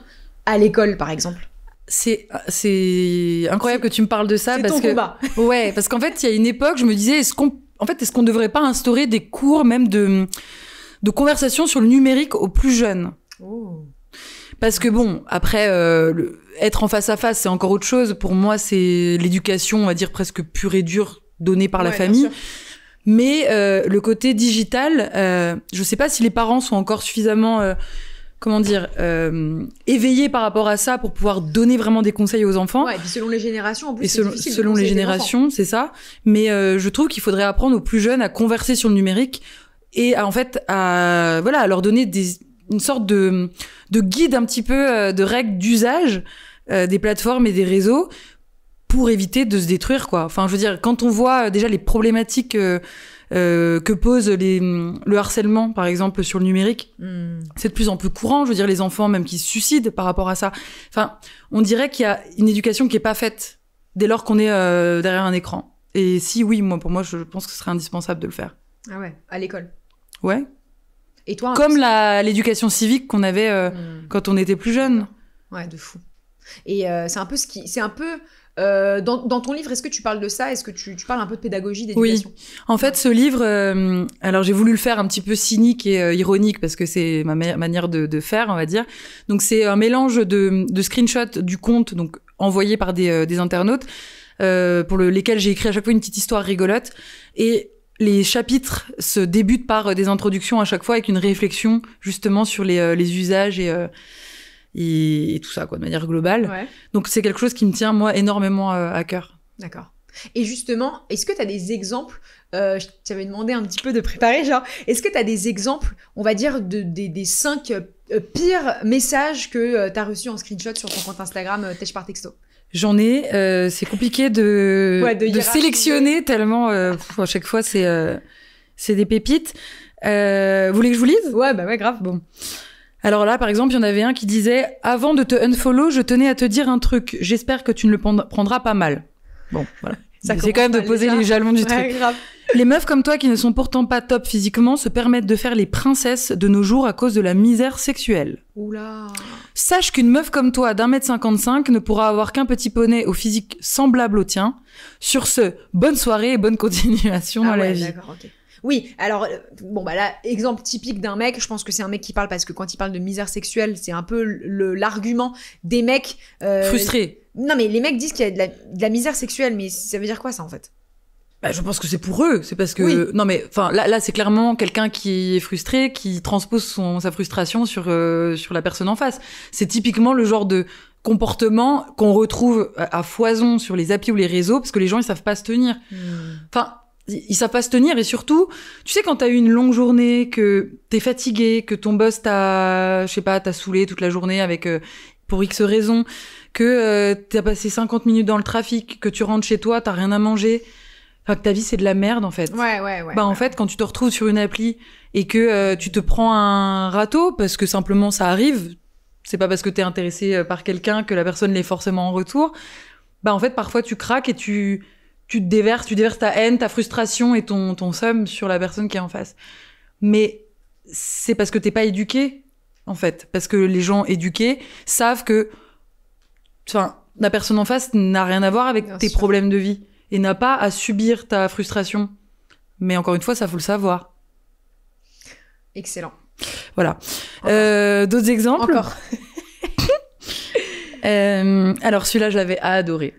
A: à l'école, par exemple?
B: C'est incroyable que tu me parles de ça.
A: C'est
B: parce
A: ton
B: que
A: combat.
B: Ouais, parce qu'en fait, il y a une époque, je me disais, est-ce qu'on devrait pas instaurer des cours même de conversation sur le numérique aux plus jeunes?
A: Oh.
B: Parce que bon, après, être en face à face, c'est encore autre chose. Pour moi, c'est l'éducation, on va dire, presque pure et dure, donnée par la famille. Mais le côté digital, je sais pas si les parents sont encore suffisamment, éveillés par rapport à ça pour pouvoir donner vraiment des conseils aux enfants.
A: Ouais, et puis selon les générations, en plus,
B: et
A: c'est difficile.
B: Selon les générations, c'est ça. Mais je trouve qu'il faudrait apprendre aux plus jeunes à converser sur le numérique et à leur donner une sorte de guide un petit peu, de règles d'usage des plateformes et des réseaux pour éviter de se détruire, quoi. Enfin, je veux dire, quand on voit déjà les problématiques que pose le harcèlement, par exemple, sur le numérique, c'est de plus en plus courant. Je veux dire, les enfants même qui se suicident par rapport à ça. Enfin, on dirait qu'il y a une éducation qui est pas faite dès lors qu'on est derrière un écran. Et si oui, pour moi, je pense que ce serait indispensable de le faire.
A: Ah ouais, à l'école.
B: Ouais.
A: Et toi,
B: comme l'éducation civique qu'on avait quand on était plus jeune.
A: Ouais, de fou. Et c'est un peu dans ton livre, est-ce que tu parles de ça? Est-ce que tu parles un peu de pédagogie, d'éducation?
B: Oui. En fait, ce livre, alors j'ai voulu le faire un petit peu cynique et ironique parce que c'est ma manière de faire, on va dire. Donc c'est un mélange de screenshots du conte, donc envoyés par des internautes, pour lesquels j'ai écrit à chaque fois une petite histoire rigolote. Et les chapitres se débutent par des introductions à chaque fois avec une réflexion justement sur les usages et tout ça, quoi, de manière globale.
A: Ouais.
B: Donc c'est quelque chose qui me tient, moi, énormément à cœur.
A: D'accord. Et justement, est-ce que tu as des exemples, je t'avais demandé un petit peu de préparer, genre, est-ce que tu as des exemples, on va dire, des 5 pires messages que tu as reçus en screenshot sur ton compte Instagram, Tech par texto?
B: J'en ai, c'est compliqué de sélectionner tellement, à chaque fois, c'est des pépites. Vous voulez que je vous lise?
A: Ouais, bah ouais, grave.
B: Bon. Alors là, par exemple, il y en avait un qui disait « Avant de te unfollow, je tenais à te dire un truc. J'espère que tu ne le prendras pas mal. » Bon, voilà. C'est quand même de poser les jalons du truc.
A: Grave.
B: Les meufs comme toi qui ne sont pourtant pas top physiquement se permettent de faire les princesses de nos jours à cause de la misère sexuelle.
A: Oula.
B: Sache qu'une meuf comme toi d'1m55 ne pourra avoir qu'un petit poney au physique semblable au tien. Sur ce, bonne soirée et bonne continuation dans la vie.
A: D'accord, ok. Oui, alors, bon, bah là, exemple typique d'un mec, je pense que c'est un mec qui parle parce que quand il parle de misère sexuelle, c'est un peu l'argument des mecs...
B: Frustrés.
A: Non, mais les mecs disent qu'il y a de la misère sexuelle, mais ça veut dire quoi, ça, en fait?
B: Bah, je pense que c'est pour eux. C'est parce que...
A: Oui.
B: Non, mais enfin, là, c'est clairement quelqu'un qui est frustré, qui transpose sa frustration sur la personne en face. C'est typiquement le genre de comportement qu'on retrouve à foison sur les applis ou les réseaux, parce que les gens, ils savent pas se tenir. Enfin... Ils savent pas se tenir, et surtout, tu sais, quand t'as eu une longue journée, que t'es fatigué, que ton boss t'a saoulé toute la journée avec, pour X raisons, que t'as passé 50 minutes dans le trafic, que tu rentres chez toi, t'as rien à manger, enfin, que ta vie c'est de la merde, en fait.
A: Ouais.
B: En fait, quand tu te retrouves sur une appli et que tu te prends un râteau, parce que simplement ça arrive, c'est pas parce que t'es intéressé par quelqu'un que la personne l'est forcément en retour, en fait, parfois tu craques et tu te déverses ta haine, ta frustration et ton seum sur la personne qui est en face. Mais c'est parce que t'es pas éduqué, en fait. Parce que les gens éduqués savent que, enfin, la personne en face n'a rien à voir avec tes problèmes de vie et n'a pas à subir ta frustration. Mais encore une fois, ça faut le savoir.
A: Excellent.
B: Voilà. D'autres exemples?
A: Encore.
B: Alors celui-là, je l'avais adoré.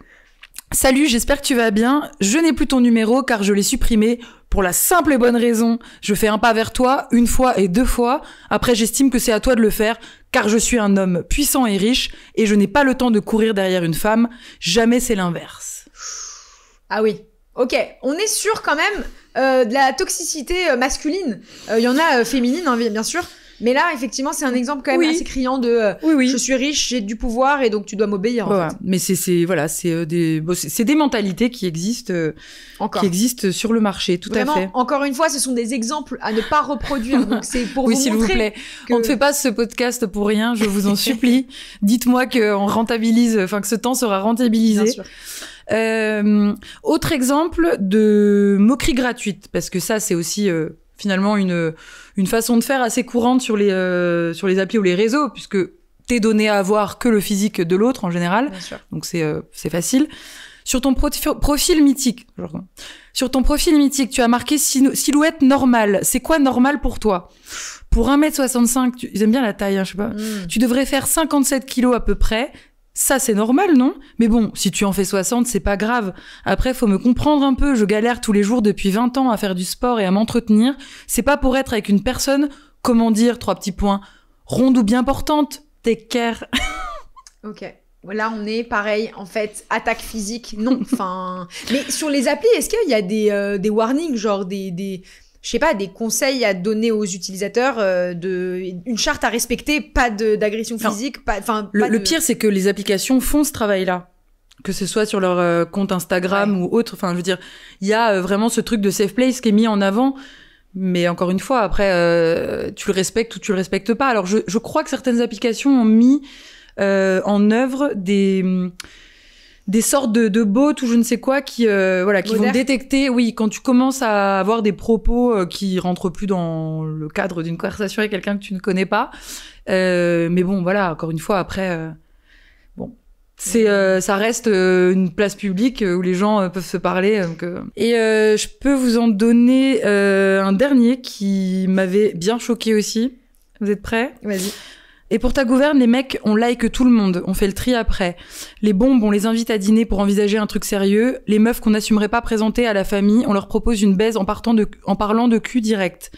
B: Salut, j'espère que tu vas bien. Je n'ai plus ton numéro car je l'ai supprimé pour la simple et bonne raison. Je fais un pas vers toi, une fois et 2 fois. Après, j'estime que c'est à toi de le faire car je suis un homme puissant et riche et je n'ai pas le temps de courir derrière une femme. Jamais c'est l'inverse.
A: Ah oui. Ok, on est sûr quand même de la toxicité masculine. Il y en a féminine, hein, bien sûr. Mais là, effectivement, c'est un exemple quand même assez criant de je suis riche, j'ai du pouvoir et donc tu dois m'obéir. En fait.
B: Mais c'est des mentalités qui existent, sur le marché, tout
A: Vraiment,
B: à fait.
A: Encore une fois, ce sont des exemples à ne pas reproduire. Donc c'est pour vous montrer. Oui,
B: s'il vous plaît. On ne fait pas ce podcast pour rien, je vous en supplie. Dites-moi qu'on rentabilise, enfin que ce temps sera rentabilisé. Bien sûr. Autre exemple de moquerie gratuite, parce que ça, c'est aussi finalement une façon de faire assez courante sur les applis ou les réseaux, puisque t'es donné à voir que le physique de l'autre en général.
A: Bien sûr.
B: Donc c'est facile. Sur ton profil mythique, tu as marqué silhouette normale. C'est quoi normal pour toi? Pour 1m65, ils aiment bien la taille, hein, je sais pas. Tu devrais faire 57 kilos à peu près. Ça, c'est normal, non? Mais bon, si tu en fais 60, c'est pas grave. Après, faut me comprendre un peu. Je galère tous les jours depuis 20 ans à faire du sport et à m'entretenir. C'est pas pour être avec une personne, comment dire, 3 petits points, ronde ou bien portante. Take care.
A: Ok. Là, on est pareil, en fait, attaque physique, non. Enfin, mais sur les applis, est-ce qu'il y a des warnings, genre je sais pas, des conseils à donner aux utilisateurs, une charte à respecter, pas d'agression physique,
B: le pire, c'est que les applications font ce travail-là. Que ce soit sur leur compte Instagram ou autre. Enfin, je veux dire, il y a vraiment ce truc de safe place qui est mis en avant. Mais encore une fois, après, tu le respectes ou tu le respectes pas. Alors, je crois que certaines applications ont mis en œuvre des sortes de bots ou je ne sais quoi qui vont détecter, quand tu commences à avoir des propos qui rentrent plus dans le cadre d'une conversation avec quelqu'un que tu ne connais pas. Mais bon, voilà, encore une fois, après, ça reste une place publique où les gens peuvent se parler. Et je peux vous en donner un dernier qui m'avait bien choqué aussi. Vous êtes prêts?
A: Vas-y.
B: Et pour ta gouverne, les mecs, on like tout le monde. On fait le tri après. Les bombes, on les invite à dîner pour envisager un truc sérieux. Les meufs qu'on n'assumerait pas présenter à la famille, on leur propose une baise en parlant de cul direct.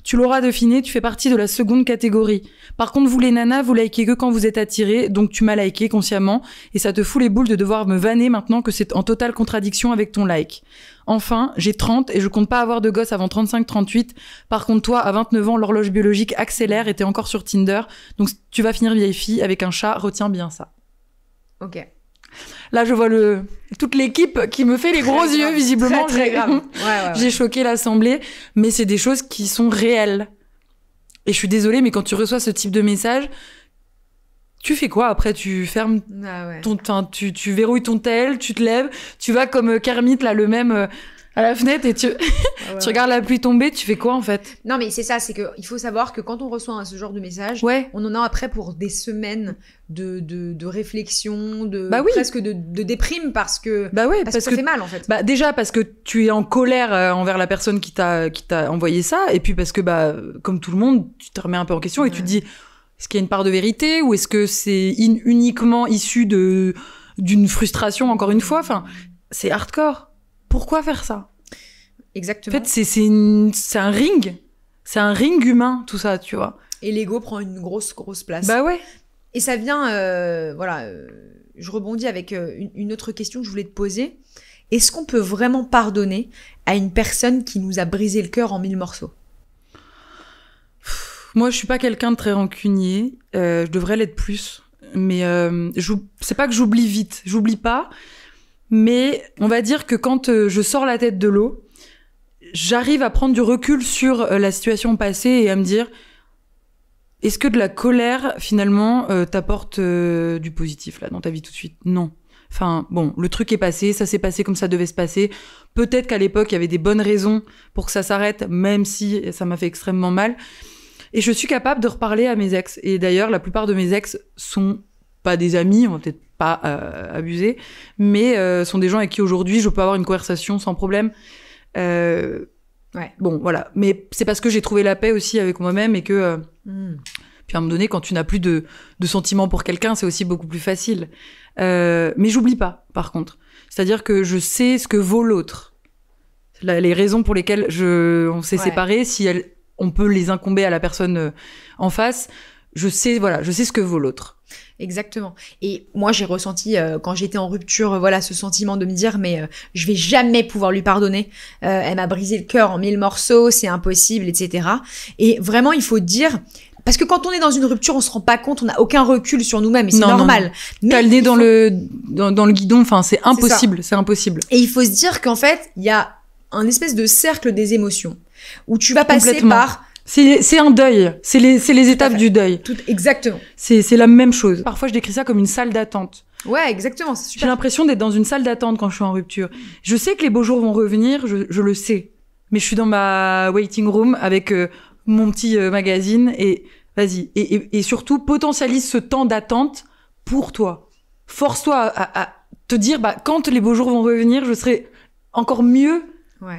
B: Tu l'auras deviné, tu fais partie de la seconde catégorie. Par contre, vous les nanas, vous likez que quand vous êtes attirés, donc tu m'as liké consciemment, et ça te fout les boules de devoir me vanner maintenant que c'est en totale contradiction avec ton like. Enfin, j'ai 30 et je compte pas avoir de gosse avant 35-38. Par contre, toi, à 29 ans, l'horloge biologique accélère et t'es encore sur Tinder, donc tu vas finir vieille fille avec un chat, retiens bien ça.
A: Ok.
B: Là, je vois toute l'équipe qui me fait les gros yeux, visiblement.
A: Très grave.
B: J'ai choqué l'assemblée, mais c'est des choses qui sont réelles. Et je suis désolée, mais quand tu reçois ce type de message, tu fais quoi après? Tu fermes tu verrouilles ton tel, tu te lèves, tu vas comme Kermit là, le même à la fenêtre et tu regardes la pluie tomber, tu fais quoi en fait?
A: Non, mais c'est ça, c'est que il faut savoir que quand on reçoit ce genre de message,
B: Ouais.
A: on en a après pour des semaines de réflexion,
B: Bah oui.
A: presque de déprime parce que
B: Bah ouais,
A: parce que ça fait mal en fait.
B: Bah déjà parce que tu es en colère envers la personne qui t'a envoyé ça, et puis parce que bah comme tout le monde, tu te remets un peu en question et tu te dis est-ce qu'il y a une part de vérité ou est-ce que c'est uniquement issu d'une frustration encore une fois. Enfin, c'est hardcore. Pourquoi faire ça?
A: Exactement.
B: En fait, c'est un ring. C'est un ring humain, tout ça, tu vois.
A: Et l'ego prend une grosse place.
B: Bah ouais.
A: Et ça vient, je rebondis avec une autre question que je voulais te poser. Est-ce qu'on peut vraiment pardonner à une personne qui nous a brisé le cœur en 1000 morceaux?
B: Moi, je suis pas quelqu'un de très rancunier. Je devrais l'être plus. Mais c'est pas que j'oublie vite. J'oublie pas. Mais on va dire que quand je sors la tête de l'eau, j'arrive à prendre du recul sur la situation passée et à me dire est-ce que de la colère, finalement, t'apporte du positif là dans ta vie tout de suite? Non. Enfin, bon, le truc est passé, ça s'est passé comme ça devait se passer. Peut-être qu'à l'époque, il y avait des bonnes raisons pour que ça s'arrête, même si ça m'a fait extrêmement mal. Et je suis capable de reparler à mes ex. Et d'ailleurs, la plupart de mes ex sont pas des amis, on va peut-être pas abuser, mais sont des gens avec qui aujourd'hui je peux avoir une conversation sans problème.
A: Ouais.
B: Bon, voilà. Mais c'est parce que j'ai trouvé la paix aussi avec moi-même et que... Puis à un moment donné, quand tu n'as plus de sentiments pour quelqu'un, c'est aussi beaucoup plus facile. Mais j'oublie pas, par contre. C'est-à-dire que je sais ce que vaut l'autre. Les raisons pour lesquelles on s'est séparés, si on peut les incomber à la personne en face, je sais ce que vaut l'autre.
A: Exactement. Et moi, j'ai ressenti, quand j'étais en rupture, ce sentiment de me dire, mais je vais jamais pouvoir lui pardonner. Elle m'a brisé le cœur en 1000 morceaux, c'est impossible, etc. Et vraiment, il faut dire... Parce que quand on est dans une rupture, on se rend pas compte, on n'a aucun recul sur nous-mêmes, et c'est normal.
B: Mais t'as le nez dans le guidon, enfin, c'est impossible, c'est impossible.
A: Et il faut se dire qu'en fait, il y a un espèce de cercle des émotions, où tu vas passer par...
B: C'est un deuil, c'est les étapes du deuil.
A: Exactement.
B: C'est la même chose. Parfois, je décris ça comme une salle d'attente.
A: Ouais, exactement, c'est super.
B: J'ai l'impression d'être dans une salle d'attente quand je suis en rupture. Je sais que les beaux jours vont revenir, je le sais. Mais je suis dans ma waiting room avec mon petit magazine et vas-y. Et surtout, potentialise ce temps d'attente pour toi. Force-toi à te dire, quand les beaux jours vont revenir, je serai encore mieux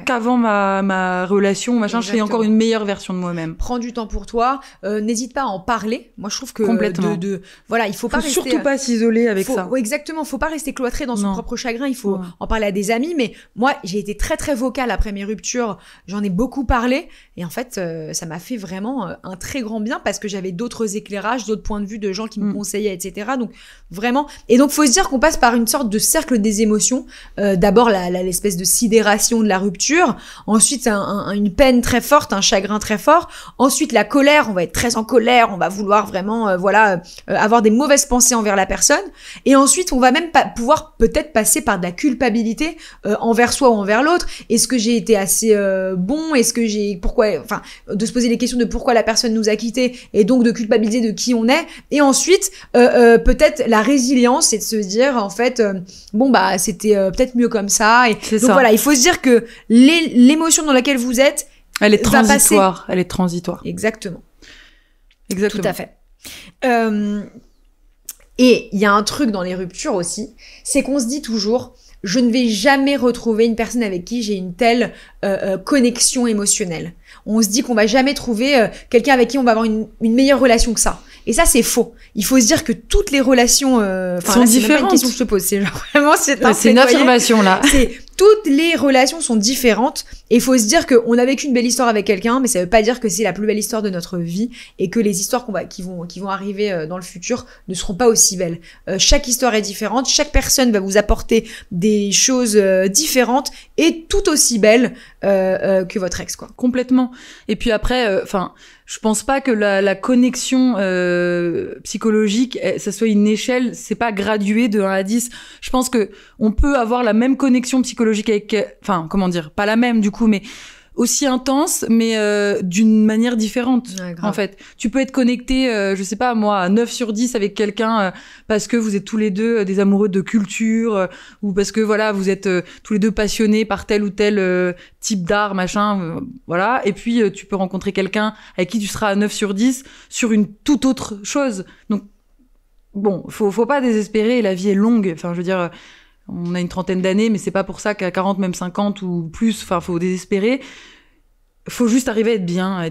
B: qu'avant ma relation, machin. Exactement. Je serai encore une meilleure version de moi-même.
A: Prends du temps pour toi. N'hésite pas à en parler. Moi, je trouve que
B: complètement.
A: Il faut pas rester,
B: surtout pas s'isoler avec ça.
A: Exactement. Faut pas rester cloîtré dans son propre chagrin. Il faut en parler à des amis. Mais moi, j'ai été très très vocale après mes ruptures. J'en ai beaucoup parlé. Et en fait, ça m'a fait vraiment un très grand bien parce que j'avais d'autres éclairages, d'autres points de vue de gens qui me conseillaient, etc. Donc vraiment. Et donc, faut se dire qu'on passe par une sorte de cercle des émotions. D'abord, l'espèce de sidération de la rupture. Ensuite, une peine très forte, un chagrin très fort. Ensuite, la colère, on va être très en colère, on va vouloir vraiment, avoir des mauvaises pensées envers la personne. Et ensuite, on va même pouvoir peut-être passer par de la culpabilité envers soi ou envers l'autre. Est-ce que j'ai été assez bon? Est-ce que de se poser les questions de pourquoi la personne nous a quittés et donc de culpabiliser de qui on est. Et ensuite, peut-être la résilience, c'est de se dire en fait, c'était peut-être mieux comme ça. Et donc ça. Voilà, il faut se dire que l'émotion dans laquelle vous êtes,
B: elle est transitoire. Elle est transitoire.
A: Exactement.
B: Exactement.
A: Tout à fait. Et il y a un truc dans les ruptures aussi, c'est qu'on se dit toujours, je ne vais jamais retrouver une personne avec qui j'ai une telle connexion émotionnelle. On se dit qu'on va jamais trouver quelqu'un avec qui on va avoir une meilleure relation que ça. Et ça, c'est faux. Il faut se dire que toutes les relations
B: sont différentes.
A: C'est même pas une question que je te pose. C'est genre vraiment,
B: c'est une affirmation là.
A: Toutes les relations sont différentes et il faut se dire qu'on a vécu une belle histoire avec quelqu'un, mais ça veut pas dire que c'est la plus belle histoire de notre vie et que les histoires qui vont arriver dans le futur ne seront pas aussi belles. Chaque histoire est différente, chaque personne va vous apporter des choses différentes et tout aussi belles que votre ex, quoi.
B: Complètement. Et puis après, je pense pas que la connexion psychologique, ça soit une échelle, c'est pas gradué de 1 à 10. Je pense que on peut avoir la même connexion psychologique avec, pas la même du coup, mais aussi intense, mais d'une manière différente,
A: Ouais,
B: en fait. Tu peux être connecté, je sais pas moi, à 9 sur 10 avec quelqu'un parce que vous êtes tous les deux des amoureux de culture ou parce que voilà, vous êtes tous les deux passionnés par tel ou tel type d'art, machin, voilà. Et puis tu peux rencontrer quelqu'un avec qui tu seras à 9 sur 10 sur une toute autre chose. Donc bon, faut pas désespérer, la vie est longue. Enfin, je veux dire, on a une trentaine d'années, mais c'est pas pour ça qu'à 40, même 50 ou plus, enfin, faut désespérer. Faut juste arriver à être bien.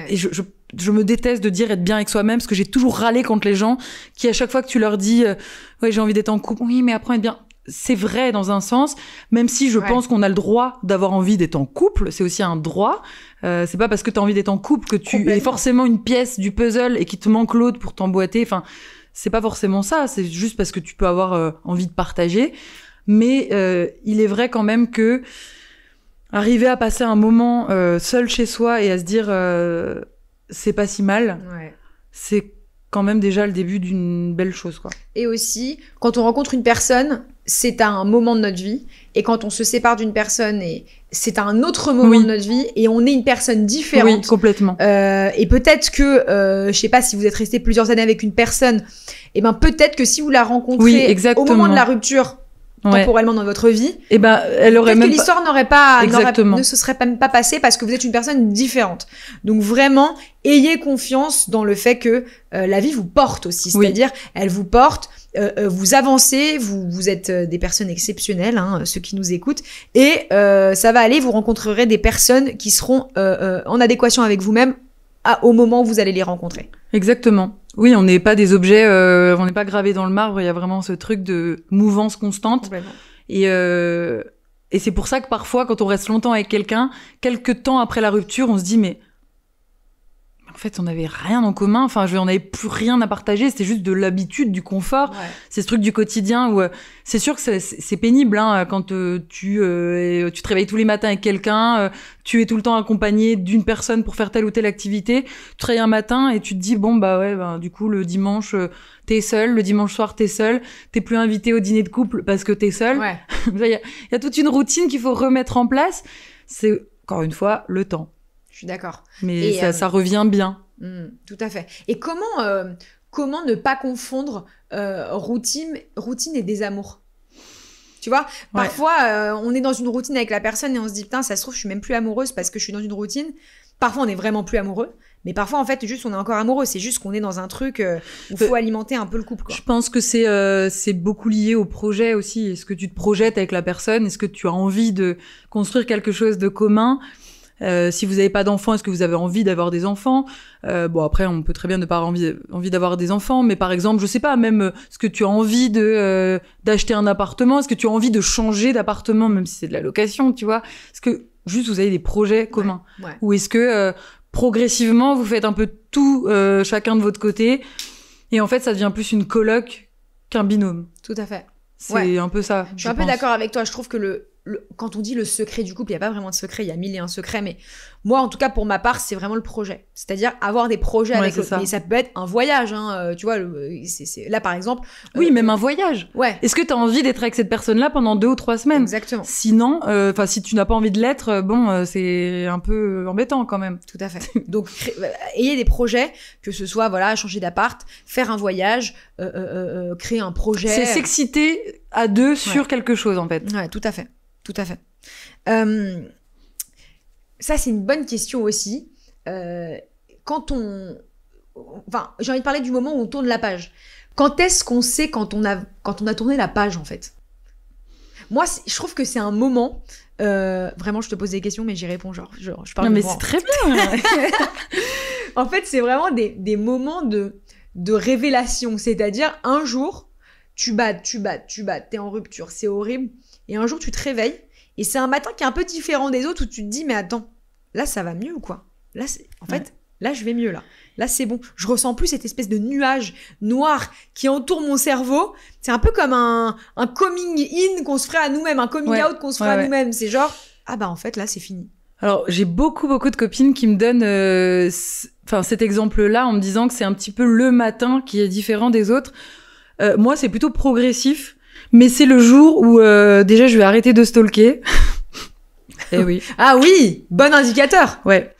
B: Et je me déteste de dire être bien avec soi-même, parce que j'ai toujours râlé contre les gens qui, à chaque fois que tu leur dis, ouais, j'ai envie d'être en couple, oui, mais apprends à être bien. C'est vrai dans un sens, même si je pense qu'on a le droit d'avoir envie d'être en couple, c'est aussi un droit. C'est pas parce que t'as envie d'être en couple que tu es forcément une pièce du puzzle et qu'il te manque l'autre pour t'emboîter. Enfin, c'est pas forcément ça, c'est juste parce que tu peux avoir envie de partager. Mais il est vrai quand même que arriver à passer un moment seul chez soi et à se dire c'est pas si mal, c'est quand même déjà le début d'une belle chose, quoi.
A: Et aussi, quand on rencontre une personne, c'est à un moment de notre vie. Et quand on se sépare d'une personne, c'est à un autre moment de notre vie. Et on est une personne différente.
B: Oui, complètement.
A: Et peut-être que, je sais pas, si vous êtes resté plusieurs années avec une personne, et ben peut-être que si vous la rencontrez au moment de la rupture, temporellement dans votre vie,
B: et ben elle aurait même
A: que l'histoire ne se serait même pas passée parce que vous êtes une personne différente. Donc vraiment, ayez confiance dans le fait que la vie vous porte aussi, c'est-à-dire elle vous porte, vous avancez, vous êtes des personnes exceptionnelles, hein, ceux qui nous écoutent, et ça va aller, vous rencontrerez des personnes qui seront en adéquation avec vous-même au moment où vous allez les rencontrer.
B: Exactement. Oui, on n'est pas des objets, on n'est pas gravés dans le marbre. Il y a vraiment ce truc de mouvance constante. Et c'est pour ça que parfois, quand on reste longtemps avec quelqu'un, quelques temps après la rupture, on se dit mais en fait, on n'avait rien en commun. Enfin, on n'avait plus rien à partager. C'était juste de l'habitude, du confort. C'est ce truc du quotidien où c'est sûr que c'est pénible hein, quand tu te réveilles tous les matins avec quelqu'un, tu es tout le temps accompagné d'une personne pour faire telle ou telle activité. Tu te réveilles un matin et tu te dis bon du coup le dimanche t'es seul, le dimanche soir t'es seul, t'es plus invité au dîner de couple parce que t'es seul. Il y a toute une routine qu'il faut remettre en place. C'est encore une fois le temps.
A: Je suis d'accord.
B: Mais ça revient bien.
A: Tout à fait. Et comment ne pas confondre routine et désamour ? Tu vois, parfois, on est dans une routine avec la personne et on se dit, putain, ça se trouve, je suis même plus amoureuse parce que je suis dans une routine. Parfois, on est vraiment plus amoureux. Mais parfois, en fait, juste, on est encore amoureux. C'est juste qu'on est dans un truc où il faut alimenter un peu le couple, quoi.
B: Je pense que c'est beaucoup lié au projet aussi. Est-ce que tu te projettes avec la personne ? Est-ce que tu as envie de construire quelque chose de commun ? Si vous n'avez pas d'enfants, est-ce que vous avez envie d'avoir des enfants ? Bon, après, on peut très bien ne pas avoir envie d'avoir des enfants, mais par exemple, je sais pas, même, est-ce que tu as envie d'acheter un appartement ? Est-ce que tu as envie de changer d'appartement, même si c'est de la location, tu vois ? Est-ce que juste vous avez des projets communs ? Ou est-ce que progressivement, vous faites un peu tout chacun de votre côté, et en fait, ça devient plus une coloc qu'un binôme ?
A: Tout à fait.
B: C'est un peu ça.
A: Je suis un peu d'accord avec toi. Je trouve que quand on dit le secret du couple, il n'y a pas vraiment de secret, il y a 1001 secrets, mais moi, en tout cas, pour ma part, c'est vraiment le projet. C'est-à-dire avoir des projets avec l'autre. Mais ça peut être un voyage, hein, tu vois, là, par exemple...
B: Oui, même un voyage. Est-ce que tu as envie d'être avec cette personne-là pendant 2 ou 3 semaines ?
A: Exactement.
B: Sinon, si tu n'as pas envie de l'être, c'est un peu embêtant quand même.
A: Tout à fait. Donc, ayez des projets, que ce soit, voilà, changer d'appart, faire un voyage, créer un projet...
B: C'est s'exciter à 2 sur quelque chose, en fait.
A: Ouais, tout à fait. Tout à fait. Ça, c'est une bonne question aussi. Quand enfin, j'ai envie de parler du moment où on tourne la page. Quand est-ce qu'on sait quand on a tourné la page, en fait ? Moi, je trouve que c'est un moment... vraiment, je te pose des questions, mais j'y réponds genre je parle
B: non, mais
A: de moi.
B: C'est très bien.
A: En fait, c'est vraiment des moments de révélation. C'est-à-dire, un jour, tu bats, t'es en rupture, c'est horrible. Et un jour, tu te réveilles, et c'est un matin qui est un peu différent des autres, où tu te dis, mais attends, là, ça va mieux ou quoi ? Là, là, je vais mieux, là. Là, c'est bon. Je ressens plus cette espèce de nuage noir qui entoure mon cerveau. C'est un peu comme un coming in qu'on se ferait à nous-mêmes, un coming out qu'on se ferait à nous-mêmes. C'est genre, ah bah en fait, là, c'est fini.
B: Alors, j'ai beaucoup de copines qui me donnent cet exemple-là en me disant que c'est un petit peu le matin qui est différent des autres. Moi, c'est plutôt progressif. Mais c'est le jour où déjà je vais arrêter de stalker. Eh oui.
A: Ah oui, bon indicateur.
B: Ouais.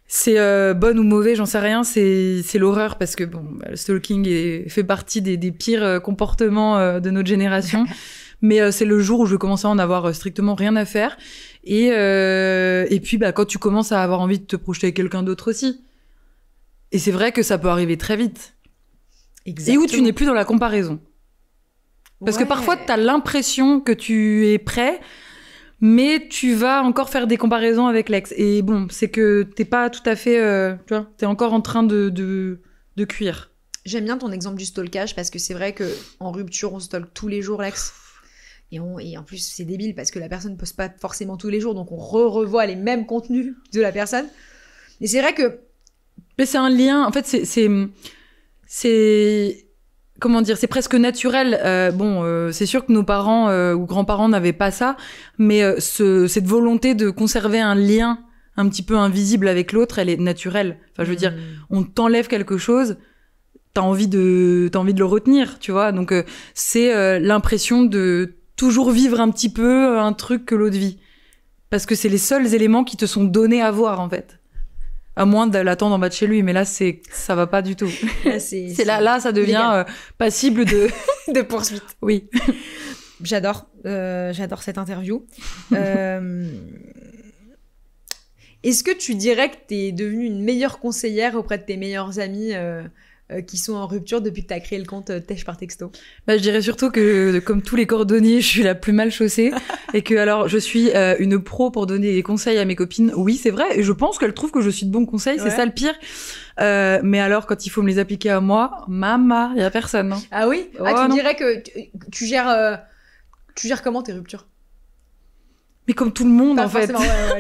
B: C'est bon ou mauvais, j'en sais rien, c'est l'horreur parce que bon, le stalking fait partie des pires comportements de notre génération. Mais c'est le jour où je vais commencer à en avoir strictement rien à faire. Et puis quand tu commences à avoir envie de te projeter avec quelqu'un d'autre aussi. Et c'est vrai que ça peut arriver très vite.
A: Exactement.
B: Et où tu n'es plus dans la comparaison. Parce que parfois, tu as l'impression que tu es prêt, mais tu vas encore faire des comparaisons avec l'ex. Et bon, c'est que t'es pas tout à fait... tu vois, t'es encore en train de cuire.
A: J'aime bien ton exemple du stalkage parce que c'est vrai qu'en rupture, on stalk tous les jours l'ex. Et en plus, c'est débile parce que la personne ne poste pas forcément tous les jours, donc on revoit les mêmes contenus de la personne. Et c'est vrai que...
B: Mais c'est un lien... En fait, c'est comment dire, c'est presque naturel. C'est sûr que nos parents ou grands-parents n'avaient pas ça, mais cette volonté de conserver un lien un petit peu invisible avec l'autre, elle est naturelle. Enfin, je veux dire, on t'enlève quelque chose, t'as envie de le retenir, tu vois. Donc c'est l'impression de toujours vivre un petit peu un truc que l'autre vit, parce que c'est les seuls éléments qui te sont donnés à voir en fait. À moins de l'attendre en bas de chez lui, mais là, ça va pas du tout. Là, ça devient passible
A: de poursuite.
B: Oui.
A: J'adore cette interview. Est-ce que tu dirais que t'es devenue une meilleure conseillère auprès de tes meilleurs amis qui sont en rupture depuis que t'as créé le compte Tèche par texto?
B: Je dirais surtout que, comme tous les cordonniers, je suis la plus mal chaussée et que alors je suis une pro pour donner des conseils à mes copines. Oui, c'est vrai, et je pense qu'elles trouvent que je suis de bons conseils, c'est ça le pire. Mais alors, quand il faut me les appliquer à moi, maman, il y a personne. Hein.
A: Ah oui? Tu dirais que tu gères comment tes ruptures?
B: Mais comme tout le monde,
A: pas
B: en fait.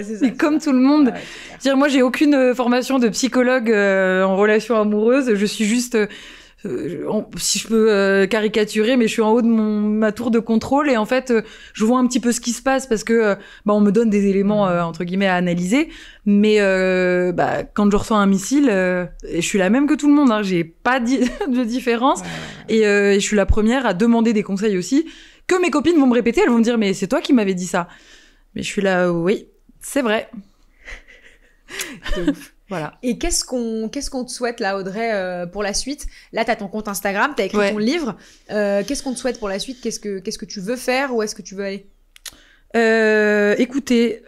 A: C'est ça,
B: comme tout le monde.
A: Ouais,
B: dire, moi, j'ai aucune formation de psychologue en relation amoureuse. Je suis juste, si je peux caricaturer, mais je suis en haut de ma tour de contrôle et en fait, je vois un petit peu ce qui se passe parce que on me donne des éléments entre guillemets à analyser. Mais quand je reçois un missile, je suis la même que tout le monde. Hein, j'ai pas de différence et je suis la première à demander des conseils aussi que mes copines vont me répéter. Elles vont me dire mais c'est toi qui m'avais dit ça. Mais je suis là, oui, c'est vrai. Voilà.
A: Et qu'est-ce qu'on te souhaite là, Audrey, pour la suite? Là, t'as ton compte Instagram, t'as écrit ton livre. Qu'est-ce qu'on te souhaite pour la suite? Qu'est-ce que tu veux faire? Où est-ce que tu veux aller?
B: Écoutez,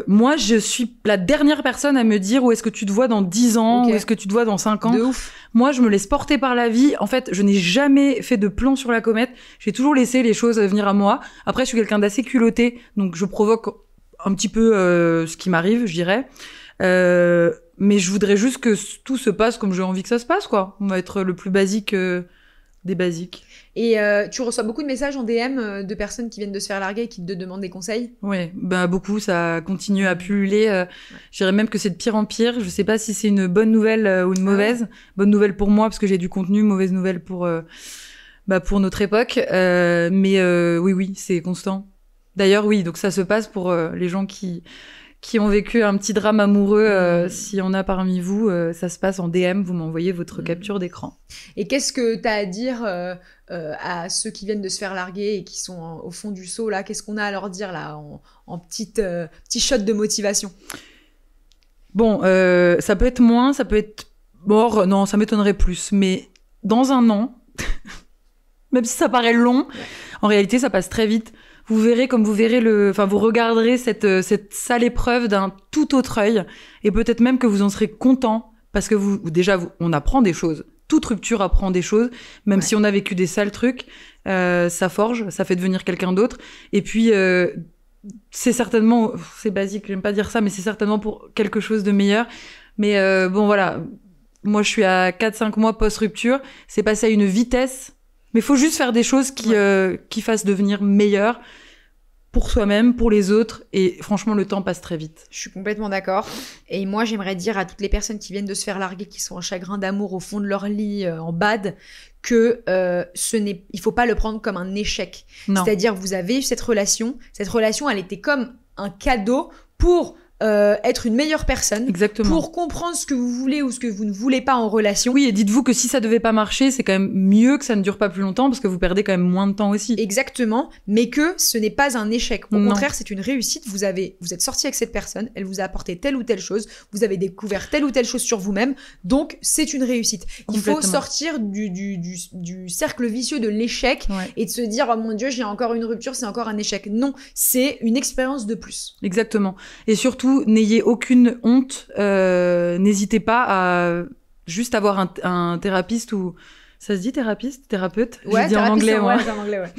B: moi, je suis la dernière personne à me dire où est-ce que tu te vois dans 10 ans, où est-ce que tu te vois dans 5 ans.
A: De ouf.
B: Moi, je me laisse porter par la vie. En fait, je n'ai jamais fait de plan sur la comète. J'ai toujours laissé les choses venir à moi. Après, je suis quelqu'un d'assez culotté, donc je provoque un petit peu ce qui m'arrive, je dirais. Mais je voudrais juste que tout se passe comme j'ai envie que ça se passe, quoi. On va être le plus basique des basiques.
A: Et tu reçois beaucoup de messages en DM de personnes qui viennent de se faire larguer et qui te demandent des conseils?
B: Oui, beaucoup, ça continue à pulluler. Je dirais même que c'est de pire en pire. Je sais pas si c'est une bonne nouvelle ou une mauvaise. Bonne nouvelle pour moi parce que j'ai du contenu, mauvaise nouvelle pour notre époque. Mais oui, c'est constant. D'ailleurs, oui, donc ça se passe pour les gens qui ont vécu un petit drame amoureux. S'il y en a parmi vous, ça se passe en DM, vous m'envoyez votre capture d'écran.
A: Et qu'est-ce que tu as à dire à ceux qui viennent de se faire larguer et qui sont au fond du seau, là? Qu'est-ce qu'on a à leur dire, là, en petit shot de motivation?
B: Bon, ça peut être moins, ça peut être... Bon, non, ça m'étonnerait plus. Mais dans un an, même si ça paraît long, en réalité, ça passe très vite. Vous verrez comme vous verrez vous regarderez cette sale épreuve d'un tout autre œil et peut-être même que vous en serez content parce que on apprend des choses. Toute rupture apprend des choses, même si on a vécu des sales trucs, ça forge, ça fait devenir quelqu'un d'autre. Et puis, c'est certainement, c'est basique, j'aime pas dire ça, mais c'est certainement pour quelque chose de meilleur. Mais voilà, moi je suis à 4-5 mois post-rupture, c'est passé à une vitesse. Mais il faut juste faire des choses qui fassent devenir meilleur pour soi-même, pour les autres. Et franchement, le temps passe très vite.
A: Je suis complètement d'accord. Et moi, j'aimerais dire à toutes les personnes qui viennent de se faire larguer, qui sont en chagrin d'amour au fond de leur lit, en bad, que il faut pas le prendre comme un échec. Non. C'est-à-dire, vous avez eu cette relation. Cette relation, elle était comme un cadeau pour être une meilleure personne.
B: Exactement.
A: Pour comprendre ce que vous voulez ou ce que vous ne voulez pas en relation.
B: Oui, et dites-vous que si ça devait pas marcher, c'est quand même mieux que ça ne dure pas plus longtemps parce que vous perdez quand même moins de temps aussi.
A: Exactement, mais que ce n'est pas un échec. Au
B: Non.
A: contraire, c'est une réussite. Vous êtes sorti avec cette personne, elle vous a apporté telle ou telle chose, vous avez découvert telle ou telle chose sur vous-même, donc c'est une réussite. Il faut
B: Complètement.
A: sortir du cercle vicieux de l'échec et de se dire « Oh mon Dieu, j'ai encore une rupture, c'est encore un échec ». Non, c'est une expérience de plus.
B: Exactement. Et surtout, n'ayez aucune honte. N'hésitez pas à juste avoir un thérapeute ou... Ça se dit thérapeute? Je dis en anglais, moi.
A: Ouais, en anglais, ouais.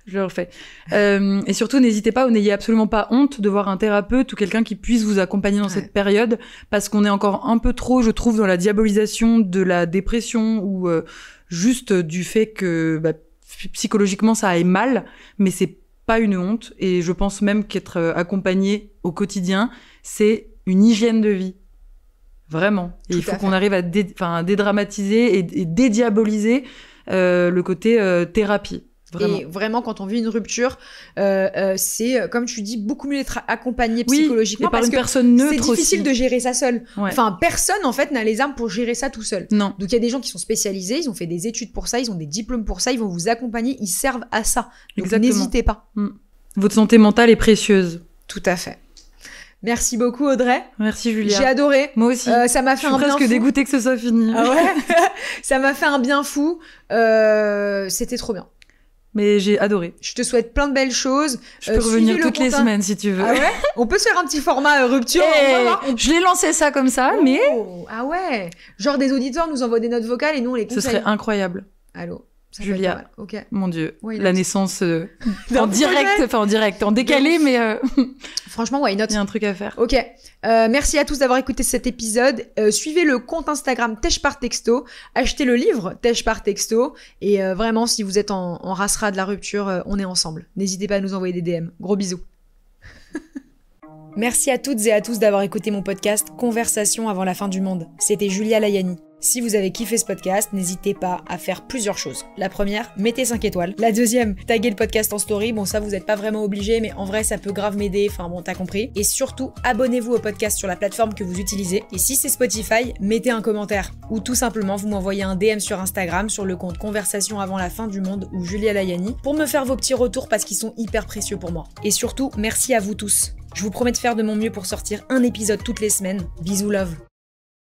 B: Je le refais. Et surtout, n'hésitez pas ou n'ayez absolument pas honte de voir un thérapeute ou quelqu'un qui puisse vous accompagner dans cette période, parce qu'on est encore un peu trop, je trouve, dans la diabolisation de la dépression ou juste du fait que psychologiquement ça aille mal, mais c'est pas une honte. Et je pense même qu'être accompagné au quotidien, c'est une hygiène de vie. Vraiment. Et il faut qu'on arrive à dédramatiser et dédiaboliser le côté thérapie. Vraiment.
A: Et vraiment, quand on vit une rupture, c'est, comme tu dis, beaucoup mieux d'être accompagné psychologiquement.
B: Et par
A: parce
B: une
A: que
B: personne neutre
A: c'est difficile
B: aussi.
A: de gérer ça seul.
B: Ouais.
A: Enfin, personne, en fait, n'a les armes pour gérer ça tout seul.
B: Non.
A: Donc, il y a des gens qui sont spécialisés, ils ont fait des études pour ça, ils ont des diplômes pour ça, ils vont vous accompagner, ils servent à ça. Donc,
B: Exactement.
A: n'hésitez pas.
B: Votre santé mentale est précieuse.
A: Tout à fait. Merci beaucoup, Audrey.
B: Merci, Julia.
A: J'ai adoré.
B: Moi aussi.
A: Ça m'a fait un bien fou.
B: Je suis presque dégoûtée que ce soit fini.
A: Ah ouais. Ça m'a fait un bien fou. C'était trop bien.
B: Mais j'ai adoré.
A: Je te souhaite plein de belles choses.
B: Je peux revenir toutes les semaines si tu veux.
A: Ah ouais. On peut se faire un petit format rupture.
B: Je l'ai lancé ça comme ça, mais...
A: Ah ouais. Genre des auditeurs nous envoient des notes vocales et nous on les conseille.
B: Ce serait incroyable.
A: Allô. Ça
B: Julia.
A: Ok.
B: Mon Dieu.
A: Why
B: la
A: not?
B: Naissance en direct, en décalé, mais...
A: Franchement, why not?
B: Il y a un truc à faire.
A: Ok. Merci à tous d'avoir écouté cet épisode. Suivez le compte Instagram Tej par Texto. Achetez le livre Tej par Texto. Et vraiment, si vous êtes en racera de la rupture, on est ensemble. N'hésitez pas à nous envoyer des DM. Gros bisous. Merci à toutes et à tous d'avoir écouté mon podcast Conversation avant la fin du monde. C'était Julia Layani. Si vous avez kiffé ce podcast, n'hésitez pas à faire plusieurs choses. La première, mettez 5 étoiles. La deuxième, taguez le podcast en story. Bon, ça, vous n'êtes pas vraiment obligé, mais en vrai, ça peut grave m'aider. Enfin bon, t'as compris. Et surtout, abonnez-vous au podcast sur la plateforme que vous utilisez. Et si c'est Spotify, mettez un commentaire. Ou tout simplement, vous m'envoyez un DM sur Instagram, sur le compte Conversation avant la fin du monde ou Julia Layani, pour me faire vos petits retours parce qu'ils sont hyper précieux pour moi. Et surtout, merci à vous tous. Je vous promets de faire de mon mieux pour sortir un épisode toutes les semaines. Bisous love.